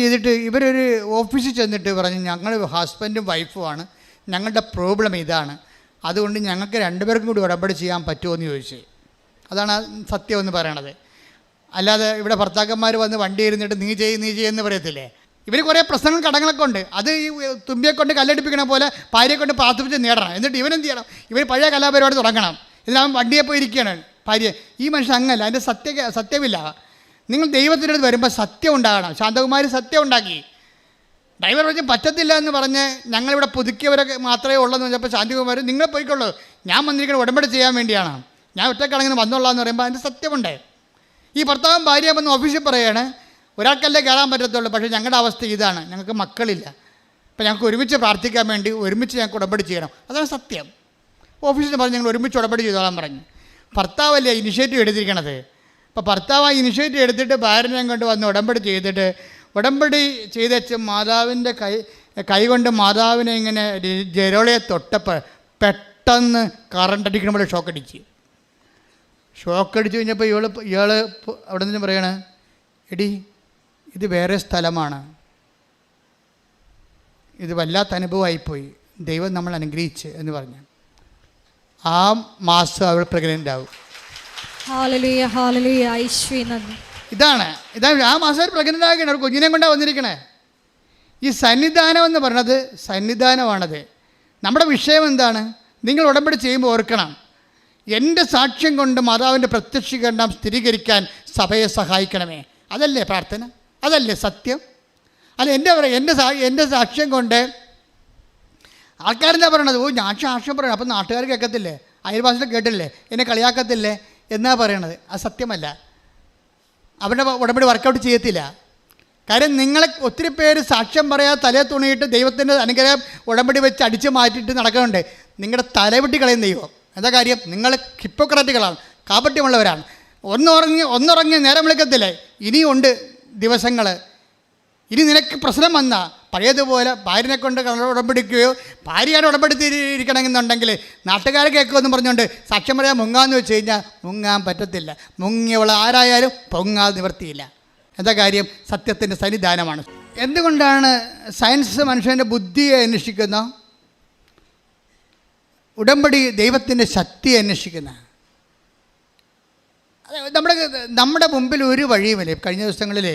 S1: ചെയ്തിട്ട് ഇവരൊരു ഓഫീസിൽ ചെന്നിട്ട് പറഞ്ഞു, ഞങ്ങൾ ഹസ്ബൻഡും വൈഫുമാണ്, ഞങ്ങളുടെ പ്രോബ്ലം ഇതാണ്, അതുകൊണ്ട് ഞങ്ങൾക്ക് രണ്ടുപേർക്കും കൂടി ഉടമ്പടി ചെയ്യാൻ പറ്റുമോ എന്ന് ചോദിച്ചു. അതാണ് സത്യം എന്ന് പറയണത്. അല്ലാതെ ഇവിടെ ഭർത്താക്കന്മാർ വന്ന് വണ്ടി ഇരുന്നിട്ട് നീ ചെയ്യുമെന്ന് പറയത്തില്ലേ. ഇവർ കുറേ പ്രശ്നങ്ങൾ കടങ്ങളൊക്കെ ഉണ്ട്. അത് ഈ തുമ്പിയെ കൊണ്ട് കല്ലടിപ്പിക്കണ പോലെ ഭാര്യയെ കൊണ്ട് പ്രാർത്ഥിപ്പിച്ച് നേടണം. എന്നിട്ട് ഇവനെന്ത് ചെയ്യണം? ഇവർ പഴയ കലാപരിപാടി തുടങ്ങണം. ഇതിനവൻ വണ്ടിയെ പോയി ഇരിക്കുകയാണ് ഭാര്യ. ഈ മനുഷ്യൻ അങ്ങല്ല, അതിൻ്റെ സത്യമില്ല. നിങ്ങൾ ദൈവത്തിൻ്റെ അടുത്ത് വരുമ്പോൾ സത്യം ഉണ്ടാകണം. ശാന്തകുമാരി സത്യം ഉണ്ടാക്കി. ഡ്രൈവർ പറഞ്ഞ് പറ്റത്തില്ല എന്ന് പറഞ്ഞ് ഞങ്ങളിവിടെ പുതുക്കിയവരൊക്കെ മാത്രമേ ഉള്ളൂ പറഞ്ഞപ്പോൾ ശാന്തകുമാരി നിങ്ങൾ പോയിക്കൊള്ളൂ, ഞാൻ വന്നിരിക്കുന്നത് ഉടമ്പടി ചെയ്യാൻ വേണ്ടിയാണ്, ഞാൻ ഒറ്റക്കടങ്ങനെ വന്നോളാന്ന് പറയുമ്പോൾ അതിൻ്റെ സത്യമുണ്ട്. ഈ ഭർത്താവും ഭാര്യ വന്ന് ഓഫീസിൽ പറയുകയാണ്, ഒരാൾക്കല്ലേ കയറാൻ പറ്റത്തുള്ളൂ, പക്ഷേ ഞങ്ങളുടെ അവസ്ഥ ഇതാണ്, ഞങ്ങൾക്ക് മക്കളില്ല, അപ്പോൾ ഞങ്ങൾക്ക് ഒരുമിച്ച് പ്രാർത്ഥിക്കാൻ വേണ്ടി ഒരുമിച്ച് ഞങ്ങൾക്ക് ഉടമ്പടി ചെയ്യണം. അതാണ് സത്യം. ഓഫീസിൽ പറഞ്ഞ് ഞങ്ങൾ ഒരുമിച്ച് ഉടമ്പടി ചെയ്തോളാൻ പറഞ്ഞു. ഭർത്താവല്ലേ ഇനിഷ്യേറ്റീവ് എടുത്തിരിക്കണത്. അപ്പോൾ ഭർത്താവ് ആ ഇനിഷ്യേറ്റീവ് എടുത്തിട്ട് ഭാര്യനെ കൊണ്ട് വന്ന് ഉടമ്പടി ചെയ്തിട്ട് ഉടമ്പടി ചെയ്തേച്ച് മാതാവിൻ്റെ കൈ കൊണ്ട് മാതാവിനെ ഇങ്ങനെ ജെരോളയെ തൊട്ടപ്പോൾ പെട്ടെന്ന് കറണ്ട് അടിക്കണ പോലെ ഷോക്കടിച്ച് കഴിഞ്ഞപ്പോൾ ഇയാൾ അവിടെ നിന്ന് പറയണേ, എടി ഇത് വേറെ സ്ഥലമാണ്, ഇത് വല്ലാത്ത അനുഭവമായിപ്പോയി, ദൈവം നമ്മൾ അനുഗ്രഹിച്ച് എന്ന് പറഞ്ഞു. ആ മാസം അവൾ പ്രഗ്നൻ്റ് ആവും. ഇതാണ് ആ മാസം അവർ പ്രഗ്നൻ്റ് ആകണം. ഒരു കുഞ്ഞിനെ കൊണ്ടാണ് വന്നിരിക്കണേ. ഈ സന്നിധാനം എന്ന് പറയുന്നത് സന്നിധാനമാണത്. നമ്മുടെ വിഷയം എന്താണ്? നിങ്ങൾ ഉടമ്പടി ചെയ്യുമ്പോൾ ഓർക്കണം, എൻ്റെ സാക്ഷ്യം കൊണ്ട് മാതാവിൻ്റെ പ്രത്യക്ഷീകരണം സ്ഥിരീകരിക്കാൻ സഭയെ സഹായിക്കണമേ. അതല്ലേ പ്രാർത്ഥന? അതല്ലേ സത്യം? അല്ല എൻ്റെ സാക്ഷ്യം കൊണ്ട് ആൾക്കാരെന്താ പറയണത്? ഓ ഞാൻ സാക്ഷ്യം പറയണം, അപ്പം നാട്ടുകാർ കേൾക്കത്തില്ലേ, അയൽവാസികൾ കേട്ടില്ലേ, എന്നെ കളിയാക്കത്തില്ലേ എന്നാ പറയണത്. അത് സത്യമല്ല. അവരുടെ ഉടമ്പടി വർക്കൗട്ട് ചെയ്യത്തില്ല. കാര്യം നിങ്ങളെ ഒത്തിരി പേര് സാക്ഷ്യം പറയാതെ തലയെ തുണിയിട്ട് ദൈവത്തിൻ്റെ അനുഗ്രഹം ഉടമ്പടി വെച്ച് അടിച്ച് മാറ്റിയിട്ട് നടക്കുന്നുണ്ട്. നിങ്ങളുടെ തലവെട്ടി കളയുന്ന ദൈവം. എന്താ കാര്യം? നിങ്ങൾ ഹിപ്പോക്രാറ്റുകളാണ്, കാപട്യമുള്ളവരാണ്. ഒന്നുറങ്ങി നേരം വിളിക്കത്തില്ലേ? ഇനിയുണ്ട് ദിവസങ്ങൾ. ഇനി നിനക്ക് പ്രശ്നം വന്നാൽ പഴയതുപോലെ ഭാര്യനെ കൊണ്ട് ഉടമ്പടിക്കുകയോ ഭാര്യയോട് ഉടമ്പടിത്തിരിക്കണമെന്നുണ്ടെങ്കിൽ നാട്ടുകാരെ കേൾക്കുമെന്ന് പറഞ്ഞുകൊണ്ട് സാക്ഷ്യം പറയാൻ മുങ്ങാന്ന് വെച്ച് കഴിഞ്ഞാൽ മുങ്ങാൻ പറ്റത്തില്ല. മുങ്ങിയവൾ ആരായാലും പൊങ്ങാൻ നിവർത്തിയില്ല. എന്താ കാര്യം? സത്യത്തിൻ്റെ സന്നിധാനമാണ്. എന്തുകൊണ്ടാണ് സയൻസ് മനുഷ്യൻ്റെ ബുദ്ധിയെ അന്വേഷിക്കുന്ന, ഉടമ്പടി ദൈവത്തിൻ്റെ ശക്തിയെ അന്വേഷിക്കുന്ന? നമ്മുടെ മുമ്പിൽ ഒരു വഴിയുമില്ലേ. കഴിഞ്ഞ ദിവസങ്ങളിൽ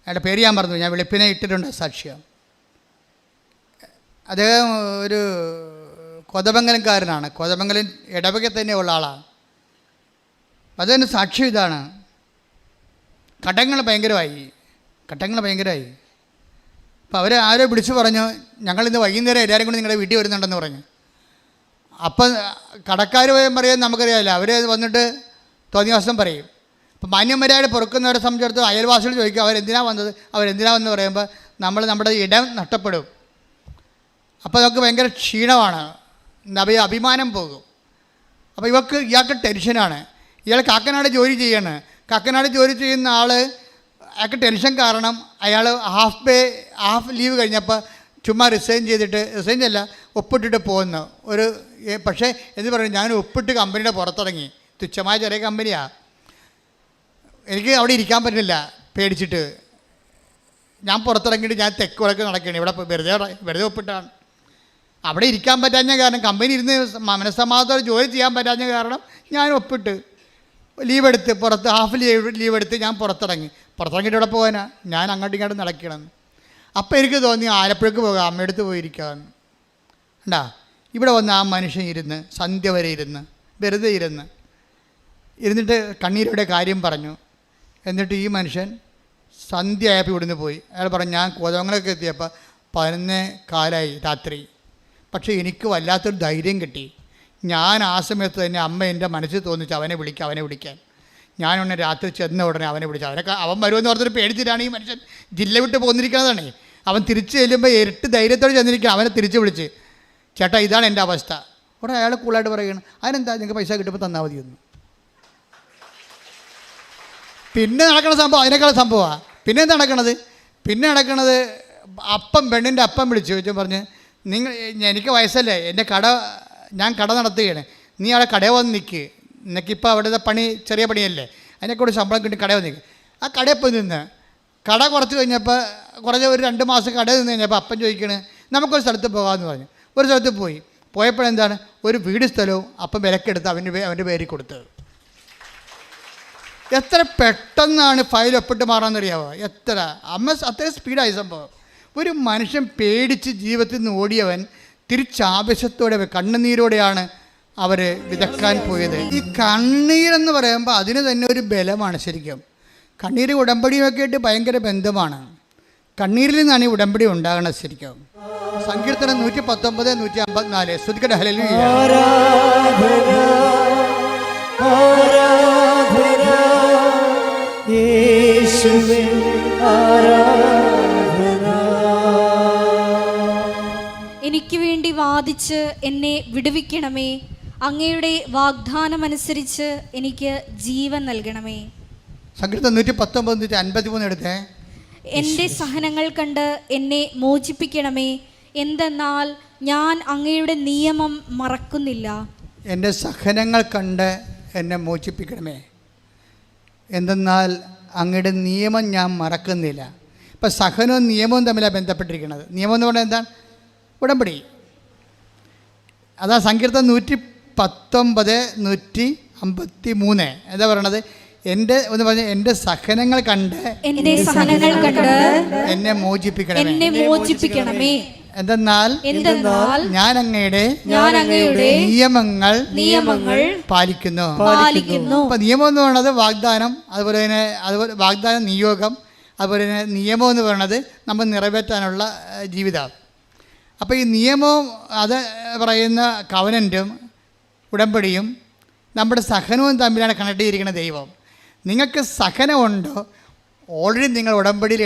S1: അയാളുടെ പേര് ഞാൻ പറഞ്ഞു, ഞാൻ വെളുപ്പിനെ ഇട്ടിട്ടുണ്ട് സാക്ഷ്യം. അദ്ദേഹം ഒരു കോതമംഗലംകാരനാണ്, കോതമംഗലം ഇടവകയിൽ തന്നെ ഉള്ള ആളാണ്. അതിന് സാക്ഷ്യം ഇതാണ്, കടങ്ങൾ ഭയങ്കരമായി. അപ്പോൾ അവർ ആരോ വിളിച്ചു പറഞ്ഞു, ഞങ്ങളിന്ന് വൈകുന്നേരം എല്ലാവരും കൂടി നിങ്ങളുടെ വീട്ടിൽ വരുന്നുണ്ടെന്ന് പറഞ്ഞു. അപ്പം കടക്കാർ പറയാൻ നമുക്കറിയാമല്ലോ, അവർ വന്നിട്ട് തോന്നിയ ദിവസം പറയും. അപ്പം മാന്യമര്യാദ പൊറുക്കുന്നവരെ സംബന്ധിച്ചിടത്തോളം അയൽവാസികൾ ചോദിക്കും അവരെന്തിനാണ് വന്ന് പറയുമ്പോൾ നമ്മുടെ ഇടം നഷ്ടപ്പെടും. അപ്പോൾ നമുക്ക് ഭയങ്കര ക്ഷീണമാണ്, അഭിമാനം പോകും. അപ്പോൾ ഇയാൾക്ക് ടെൻഷനാണ്. ഇയാൾ കാക്കനാട് ജോലി ചെയ്യാണ്. കാക്കനാട് ജോലി ചെയ്യുന്ന ആൾ അയാൾക്ക് ടെൻഷൻ കാരണം അയാൾ ഹാഫ് ലീവ് കഴിഞ്ഞപ്പോൾ ചുമ്മാ റിസൈൻ ചെയ്തിട്ട്, ഒപ്പിട്ടിട്ട് പോകുന്നു ഒരു പക്ഷേ എന്ന് പറയും ഞാൻ ഒപ്പിട്ട് കമ്പനിയുടെ പുറത്തിറങ്ങി. തുച്ഛമായ ചെറിയ കമ്പനിയാണ്. എനിക്ക് അവിടെ ഇരിക്കാൻ പറ്റുന്നില്ല പേടിച്ചിട്ട്. ഞാൻ പുറത്തിറങ്ങിയിട്ട് ഞാൻ തെക്ക് വടക്ക് നടക്കുകയാണ്. ഇവിടെ വെറുതെ ഒപ്പിട്ടാണ്. അവിടെ ഇരിക്കാൻ പറ്റാഞ്ഞ കാരണം, കമ്പനി ഇരുന്ന് മനസ്സമാധാനം ജോലി ചെയ്യാൻ പറ്റാഞ്ഞ കാരണം ഞാൻ ഒപ്പിട്ട് ലീവ് എടുത്ത് പുറത്ത് ഹാഫ് ലീവ് എടുത്ത് ഞാൻ പുറത്തിറങ്ങിയിട്ട് ഇവിടെ പോകാനാ, ഞാൻ അങ്ങോട്ടും ഇങ്ങോട്ടും നടക്കണം. അപ്പോൾ എനിക്ക് തോന്നി ആലപ്പുഴക്ക് പോകാം, അമ്മയടുത്ത് പോയിരിക്കാമെന്ന്. കണ്ടാ, ഇവിടെ വന്ന് ആ മനുഷ്യൻ ഇരുന്ന് സന്ധ്യ വരെ വെറുതെ ഇരുന്നിട്ട് കണ്ണീരോടെ കാര്യം പറഞ്ഞു. എന്നിട്ട് ഈ മനുഷ്യൻ സന്ധ്യ ആയപ്പോൾ ഇവിടുന്ന് പോയി. അയാൾ പറഞ്ഞു, ഞാൻ കോതമംഗലമൊക്കെ എത്തിയപ്പോൾ 11:15 രാത്രി. പക്ഷേ എനിക്ക് വല്ലാത്തൊരു ധൈര്യം കിട്ടി. ഞാൻ ആ സമയത്ത് തന്നെ അമ്മ എൻ്റെ മനസ്സിൽ തോന്നിച്ച് അവനെ വിളിക്കാൻ. ഞാനൊന്ന് രാത്രി ചെന്ന ഉടനെ അവനെ വിളിച്ചു. അവൻ വരുമെന്ന് പറഞ്ഞൊരു പേടിച്ചിട്ടാണ് ഈ മനുഷ്യൻ ജില്ല വിട്ട് പോന്നിരിക്കുന്നതാണ്. അവൻ തിരിച്ച് ചെല്ലുമ്പോൾ ഇരട്ട് ധൈര്യത്തോടെ ചെന്നിരിക്കുക. അവനെ തിരിച്ച് വിളിച്ച്, ചേട്ടാ ഇതാണ് എൻ്റെ അവസ്ഥ. ഉടനെ അയാൾ കൂളായിട്ട് പറയുകയാണ്, അതിനെന്താ നിങ്ങൾക്ക് പൈസ കിട്ടുമ്പോൾ തന്നാൽ മതിയൊന്നും. പിന്നെ നടക്കണ സംഭവം അതിനേക്കാൾ സംഭവമാണ്. പിന്നെ എന്താ നടക്കണത് പെണ്ണിൻ്റെ അപ്പം വിളിച്ചു ചോദിച്ചു പറഞ്ഞ്, എനിക്ക് വയസ്സല്ലേ, ഞാൻ കട നടത്തുകയാണ്, നീ അവിടെ കടയിൽ വന്ന് നിൽക്ക്, നിനക്കിപ്പോൾ അവിടുത്തെ പണി ചെറിയ പണിയല്ലേ, അതിനെക്കൂടെ ശമ്പളം കിട്ടി കടയിൽ വന്ന് നിൽക്ക്. ആ കടയിൽ പോയി നിന്ന് കട കുറച്ച് കഴിഞ്ഞപ്പോൾ ഒരു 2 മാസം കടയിൽ നിന്ന് കഴിഞ്ഞപ്പോൾ അപ്പം ചോദിക്കണേ നമുക്കൊരു സ്ഥലത്ത് പോകാമെന്ന് പറഞ്ഞു. ഒരു സ്ഥലത്ത് പോയപ്പോഴെന്താണ് ഒരു വീട് സ്ഥലവും അപ്പം വിലക്കെടുത്ത് അവൻ്റെ പേരിൽ കൊടുത്തത്. എത്ര പെട്ടെന്നാണ് ഫയൽ ഒപ്പിട്ട് മാറാമെന്നറിയാമോ? അത്രയും സ്പീഡായി സംഭവം. ഒരു മനുഷ്യൻ പേടിച്ച് ജീവിതത്തിൽ നിന്ന് ഓടിയവൻ തിരിച്ചാവശ്യത്തോടെ കണ്ണുനീരോടെയാണ് അവർ വിതക്കാൻ പോയത്. ഈ കണ്ണീരെന്ന് പറയുമ്പോൾ അതിന് തന്നെ ഒരു ബലമാണ്. ശരിക്കും കണ്ണീര് ഉടമ്പടിയൊക്കെ ആയിട്ട് ഭയങ്കര ബന്ധമാണ്. കണ്ണീരിൽ നിന്നാണ് ഈ ഉടമ്പടി ഉണ്ടാകണത്. ശരിക്കും സങ്കീർത്തനം 119, 154 സ്തുതിക്കട്ടെ, ഹല്ലേലൂയ.
S3: യേശുവേ ആരാധന.
S2: എനിക്ക് വേണ്ടി വാദിച്ച് എന്നെ വിടുവിക്കണമേ, അങ്ങയുടെ വാഗ്ദാനമനുസരിച്ച് എനിക്ക് ജീവൻ നൽകണമേ.
S1: സങ്കീർത്തനം 119, 153 എടുത്തേ.
S2: എൻ്റെ സഹനങ്ങൾ കണ്ട് എന്നെ മോചിപ്പിക്കണമേ, എന്തെന്നാൽ ഞാൻ അങ്ങയുടെ നിയമം മറക്കുന്നില്ല.
S1: എൻ്റെ സഹനങ്ങൾ കണ്ട് എന്നെ മോചിപ്പിക്കണമേ, എന്തെന്നാൽ അങ്ങയുടെ നിയമം ഞാൻ മറക്കുന്നില്ല. ഇപ്പം സഹനവും നിയമവും തമ്മിലാണ് ബന്ധപ്പെട്ടിരിക്കുന്നത്. നിയമം എന്ന് പറഞ്ഞാൽ എന്താണ്? ഉടമ്പടി. അതാ സങ്കീർത്തനം 119, 153 എന്താ പറയണത്? എൻ്റെ സഹനങ്ങൾ കണ്ട് എന്നെ മോചിപ്പിക്കണമേ, എന്തെന്നാൽ ഞാൻ അങ്ങയുടെ നിയമങ്ങൾ പാലിക്കുന്നു. അപ്പൊ നിയമം എന്ന് പറയുന്നത് വാഗ്ദാനം, അതുപോലെ വാഗ്ദാനം, നിയോഗം, അതുപോലെ തന്നെ നിയമം എന്ന് പറയുന്നത് നമ്മൾ നിറവേറ്റാനുള്ള ജീവിതം. അപ്പോൾ ഈ നിയമവും അത് പറയുന്ന കവനൻറ്റും ഉടമ്പടിയും നമ്മുടെ സഹനവും തമ്മിലാണ് കണക്ട് ചെയ്തിരിക്കുന്ന ദൈവം. നിങ്ങൾക്ക് സഹനമുണ്ടോ, ഓൾറെഡി നിങ്ങൾ ഉടമ്പടിയിൽ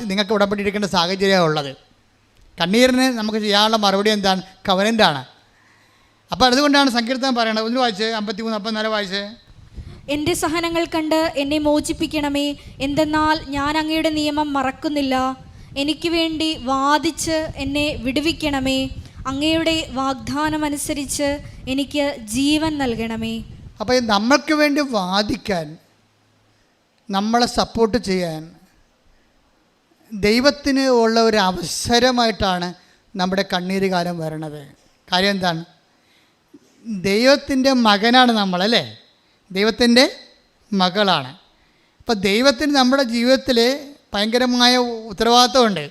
S1: നിങ്ങൾക്ക് ഉടമ്പടി എടുക്കേണ്ട സാഹചര്യമാണ് ഉള്ളത്. കണ്ണീരിന് നമുക്ക് ചെയ്യാനുള്ള മറുപടി എന്താണ്? കവനൻ്റാണ്. അപ്പോൾ അതുകൊണ്ടാണ് സങ്കീർത്തനം പറയണത്. ഒന്ന് വായിച്ച് 53, 54 വായിച്ച്.
S2: എൻ്റെ സഹനങ്ങൾ കണ്ട് എന്നെ മോചിപ്പിക്കണമേ, എന്തെന്നാൽ ഞാൻ അങ്ങയുടെ നിയമം മറക്കുന്നില്ല. എനിക്ക് വേണ്ടി വാദിച്ച് എന്നെ വിടുവിക്കണമേ, അങ്ങയുടെ വാഗ്ദാനമനുസരിച്ച് എനിക്ക് ജീവൻ നൽകണമേ.
S1: അപ്പോൾ നമ്മൾക്ക് വേണ്ടി വാദിക്കാൻ, നമ്മളെ സപ്പോർട്ട് ചെയ്യാൻ ദൈവത്തിന് ഉള്ള ഒരു അവസരമായിട്ടാണ് നമ്മുടെ കണ്ണീര് കാലം വരണത്. കാര്യം എന്താണ്? ദൈവത്തിൻ്റെ മകനാണ് നമ്മളല്ലേ, ദൈവത്തിൻ്റെ മകളാണ്. അപ്പോൾ ദൈവത്തിന് നമ്മുടെ ജീവിതത്തിൽ ഭയങ്കരമായ ഉത്തരവാദിത്വമുണ്ട്.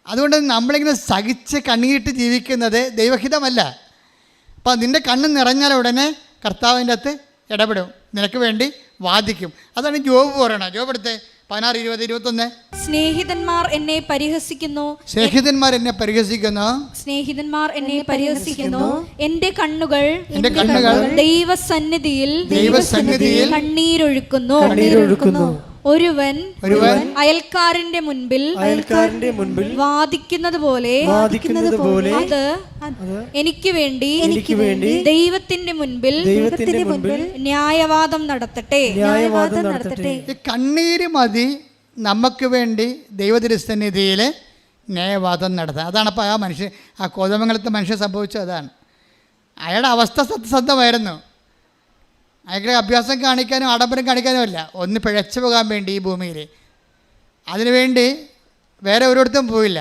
S1: അതുകൊണ്ട് നമ്മളിങ്ങനെ സഹിച്ച് കണ്ണീരിട്ട് ജീവിക്കുന്നത് ദൈവഹിതമല്ല. അപ്പോൾ നിൻ്റെ കണ്ണ് നിറഞ്ഞാൽ ഉടനെ കർത്താവിൻ്റെ അകത്ത് ഇടപെടും, നിനക്ക് വേണ്ടി വാദിക്കും. അതാണ് ജോബ് പറയണത്. ജോബ് എടുത്തേ 16, 20, 21. സ്നേഹിതന്മാർ എന്നെ പരിഹസിക്കുന്നു, എന്റെ കണ്ണുകൾ ദൈവസന്നിധിയിൽ കണ്ണീരൊഴുക്കുന്നു. ഒരുവൻ അയൽക്കാരന്റെ മുൻപിൽ വാദിക്കുന്നത് പോലെ അത് എനിക്ക് വേണ്ടി ദൈവത്തിന്റെ മുൻപിൽ ന്യായവാദം നടത്തട്ടെ. കണ്ണീര് മതി നമുക്ക് വേണ്ടി ദൈവത്തിൻ്റെ സന്നിധിയിൽ ന്യായവാദം നടത്താൻ. അതാണ് അപ്പോൾ ആ മനുഷ്യൻ, ആ കോതമംഗലത്തെ മനുഷ്യൻ സംഭവിച്ചത് അതാണ്. അയാളുടെ അവസ്ഥ സത്യസന്ധമായിരുന്നു. അയാളുടെ അഭ്യാസം കാണിക്കാനും ആഡംബരം കാണിക്കാനും അല്ല, ഒന്ന് പിഴച്ചു പോകാൻ വേണ്ടി ഈ ഭൂമിയിൽ. അതിനുവേണ്ടി വേറെ ഒരിടത്തും പോയില്ല.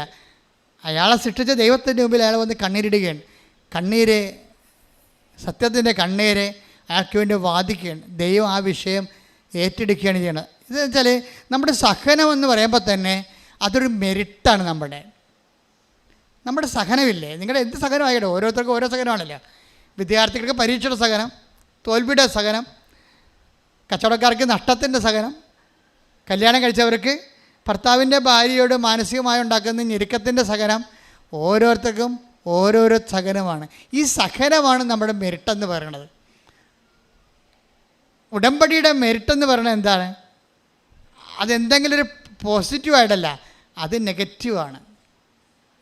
S1: അയാളെ സൃഷ്ടിച്ച ദൈവത്തിൻ്റെ മുമ്പിൽ അയാൾ വന്ന് കണ്ണീരിടുകയാണ്. കണ്ണീര്, സത്യത്തിൻ്റെ കണ്ണീര് അയാൾക്ക് വേണ്ടി വാദിക്കുകയാണ്. ദൈവം ആ വിഷയം ഏറ്റെടുക്കുകയാണ് ചെയ്യുന്നത്. ഇതെന്ന് വെച്ചാൽ നമ്മുടെ സഹനം എന്ന് പറയുമ്പോൾ തന്നെ അതൊരു മെരിറ്റാണ്. നമ്മുടെ സഹനമില്ലേ, നിങ്ങളുടെ എന്ത് സഹനമായിട്ടോ, ഓരോരുത്തർക്കും ഓരോ സഹനമാണല്ലോ. വിദ്യാർത്ഥികൾക്ക് പരീക്ഷയുടെ സഹനം, തോൽവിയുടെ സഹനം, കച്ചവടക്കാർക്ക് നഷ്ടത്തിൻ്റെ സഹനം, കല്യാണം കഴിച്ചവർക്ക് ഭർത്താവിൻ്റെ ഭാര്യയോട് മാനസികമായി ഉണ്ടാക്കുന്ന ഞെരുക്കത്തിൻ്റെ സഹനം, ഓരോരുത്തർക്കും ഓരോരോ സഹനമാണ്. ഈ സഹനമാണ് നമ്മുടെ മെരിട്ടെന്ന് പറയുന്നത്. ഉടമ്പടിയുടെ മെരിട്ടെന്ന് പറയുന്നത് എന്താണ്? അതെന്തെങ്കിലും ഒരു പോസിറ്റീവായിട്ടല്ല, അത് നെഗറ്റീവാണ്.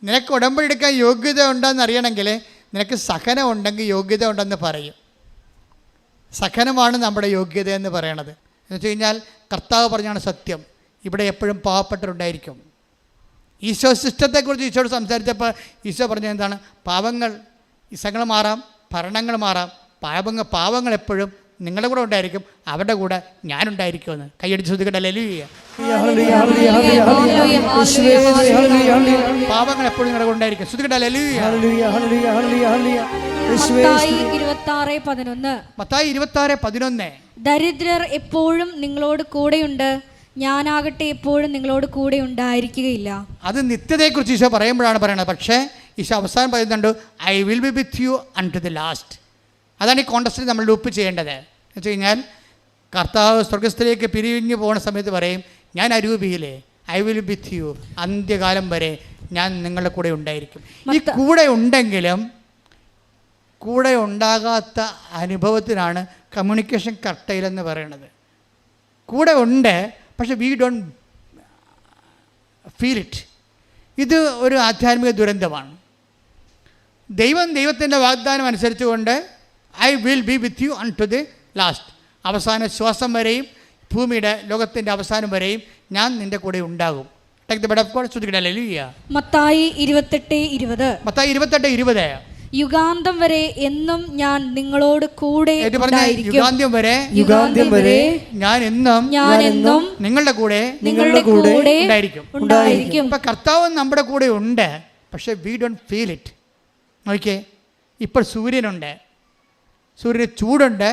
S1: നിനക്ക് ഉടമ്പടി എടുക്കാൻ യോഗ്യത ഉണ്ടെന്ന് അറിയണമെങ്കിൽ നിനക്ക് സഹനം ഉണ്ടെങ്കിൽ യോഗ്യത ഉണ്ടെന്ന് പറയും. സഹനമാണ് നമ്മുടെ യോഗ്യത എന്ന് പറയണത്. എന്ന് വെച്ച് കഴിഞ്ഞാൽ കർത്താവ് പറഞ്ഞാണ് സത്യം, ഇവിടെ എപ്പോഴും പാവപ്പെട്ടവരുണ്ടായിരിക്കും. ഈശോ സിസ്റ്റത്തെക്കുറിച്ച് ഈശോയോട് സംസാരിച്ചപ്പോൾ ഈശോ പറഞ്ഞത് എന്താണ്? പാവങ്ങൾ, ഇസങ്ങൾ മാറാം, ഭരണങ്ങൾ മാറാം, പാവങ്ങൾ എപ്പോഴും നിങ്ങളുടെ കൂടെ ഉണ്ടായിരിക്കും, അവരുടെ കൂടെ ഞാനുണ്ടായിരിക്കുമെന്ന്. കൈയടിച്ച് ശ്രദ്ധിക്കട്ടെ. ഹല്ലേലൂയ. പാവങ്ങൾ എപ്പോഴും നിങ്ങളുടെ കൂടെ ഉണ്ടായിരിക്കും. ശ്രദ്ധിക്കട്ടെ. ഹല്ലേലൂയ. മത്തായി 26:11
S2: ദരിദ്രർ എപ്പോഴും നിങ്ങളോട് കൂടെയുണ്ട്, ഞാനാകട്ടെ എപ്പോഴും നിങ്ങളോട് കൂടെ ഉണ്ടായിരിക്കുകയില്ല.
S1: അത് നിത്യതയെക്കുറിച്ച് ഈശോ പറയുമ്പോഴാണ് പറയുന്നത്. പക്ഷേ ഈശോ അവസാനം പറയുന്നുണ്ട്, I will be with you un to the last. അതാണ് ഈ കോണ്ടസ്റ്റിൽ നമ്മൾ ലൂപ്പ് ചെയ്യേണ്ടത്. എന്ന് വെച്ച് കഴിഞ്ഞാൽ കർത്താവ് സ്വർഗസ്ഥയിലേക്ക് പിരിഞ്ഞു പോകുന്ന സമയത്ത് പറയും, ഞാൻ അരൂപിയിലെ I will be with you, അന്ത്യകാലം വരെ ഞാൻ നിങ്ങളുടെ കൂടെ ഉണ്ടായിരിക്കും. ഈ കൂടെ ഉണ്ടെങ്കിലും കൂടെ ഉണ്ടാകാത്ത അനുഭവത്തിനാണ് കമ്മ്യൂണിക്കേഷൻ കട്ടയിലെന്ന് പറയുന്നത്. കൂടെ ഉണ്ട്, പക്ഷെ വി ഡോണ്ട് ഫീൽ ഇറ്റ്. ഇത് ഒരു ആധ്യാത്മിക ദുരന്തമാണ്. ദൈവത്തിൻ്റെ വാഗ്ദാനം അനുസരിച്ചുകൊണ്ട് I will be with you un to the last, അവസാന ശ്വാസം വരെയും ഭൂമിയുടെ ലോകത്തിൻ്റെ അവസാനം വരെയും ഞാൻ നിൻ്റെ കൂടെ ഉണ്ടാകും.
S2: മത്തായി 28:20 യുഗാന്തം വരെ എന്നും ഞാൻ നിങ്ങളോട് കൂടെ
S1: യുഗാന്ത്യം വരെ ഞാൻ എന്നും നിങ്ങളുടെ കൂടെ ഉണ്ടായിരിക്കും. ഇപ്പം കർത്താവ് നമ്മുടെ കൂടെ ഉണ്ട്, പക്ഷേ വി ഡോണ്ട് ഫീൽ ഇറ്റ്. നോക്കിയേ, ഇപ്പോൾ സൂര്യനുണ്ട്, സൂര്യന് ചൂടുണ്ട്,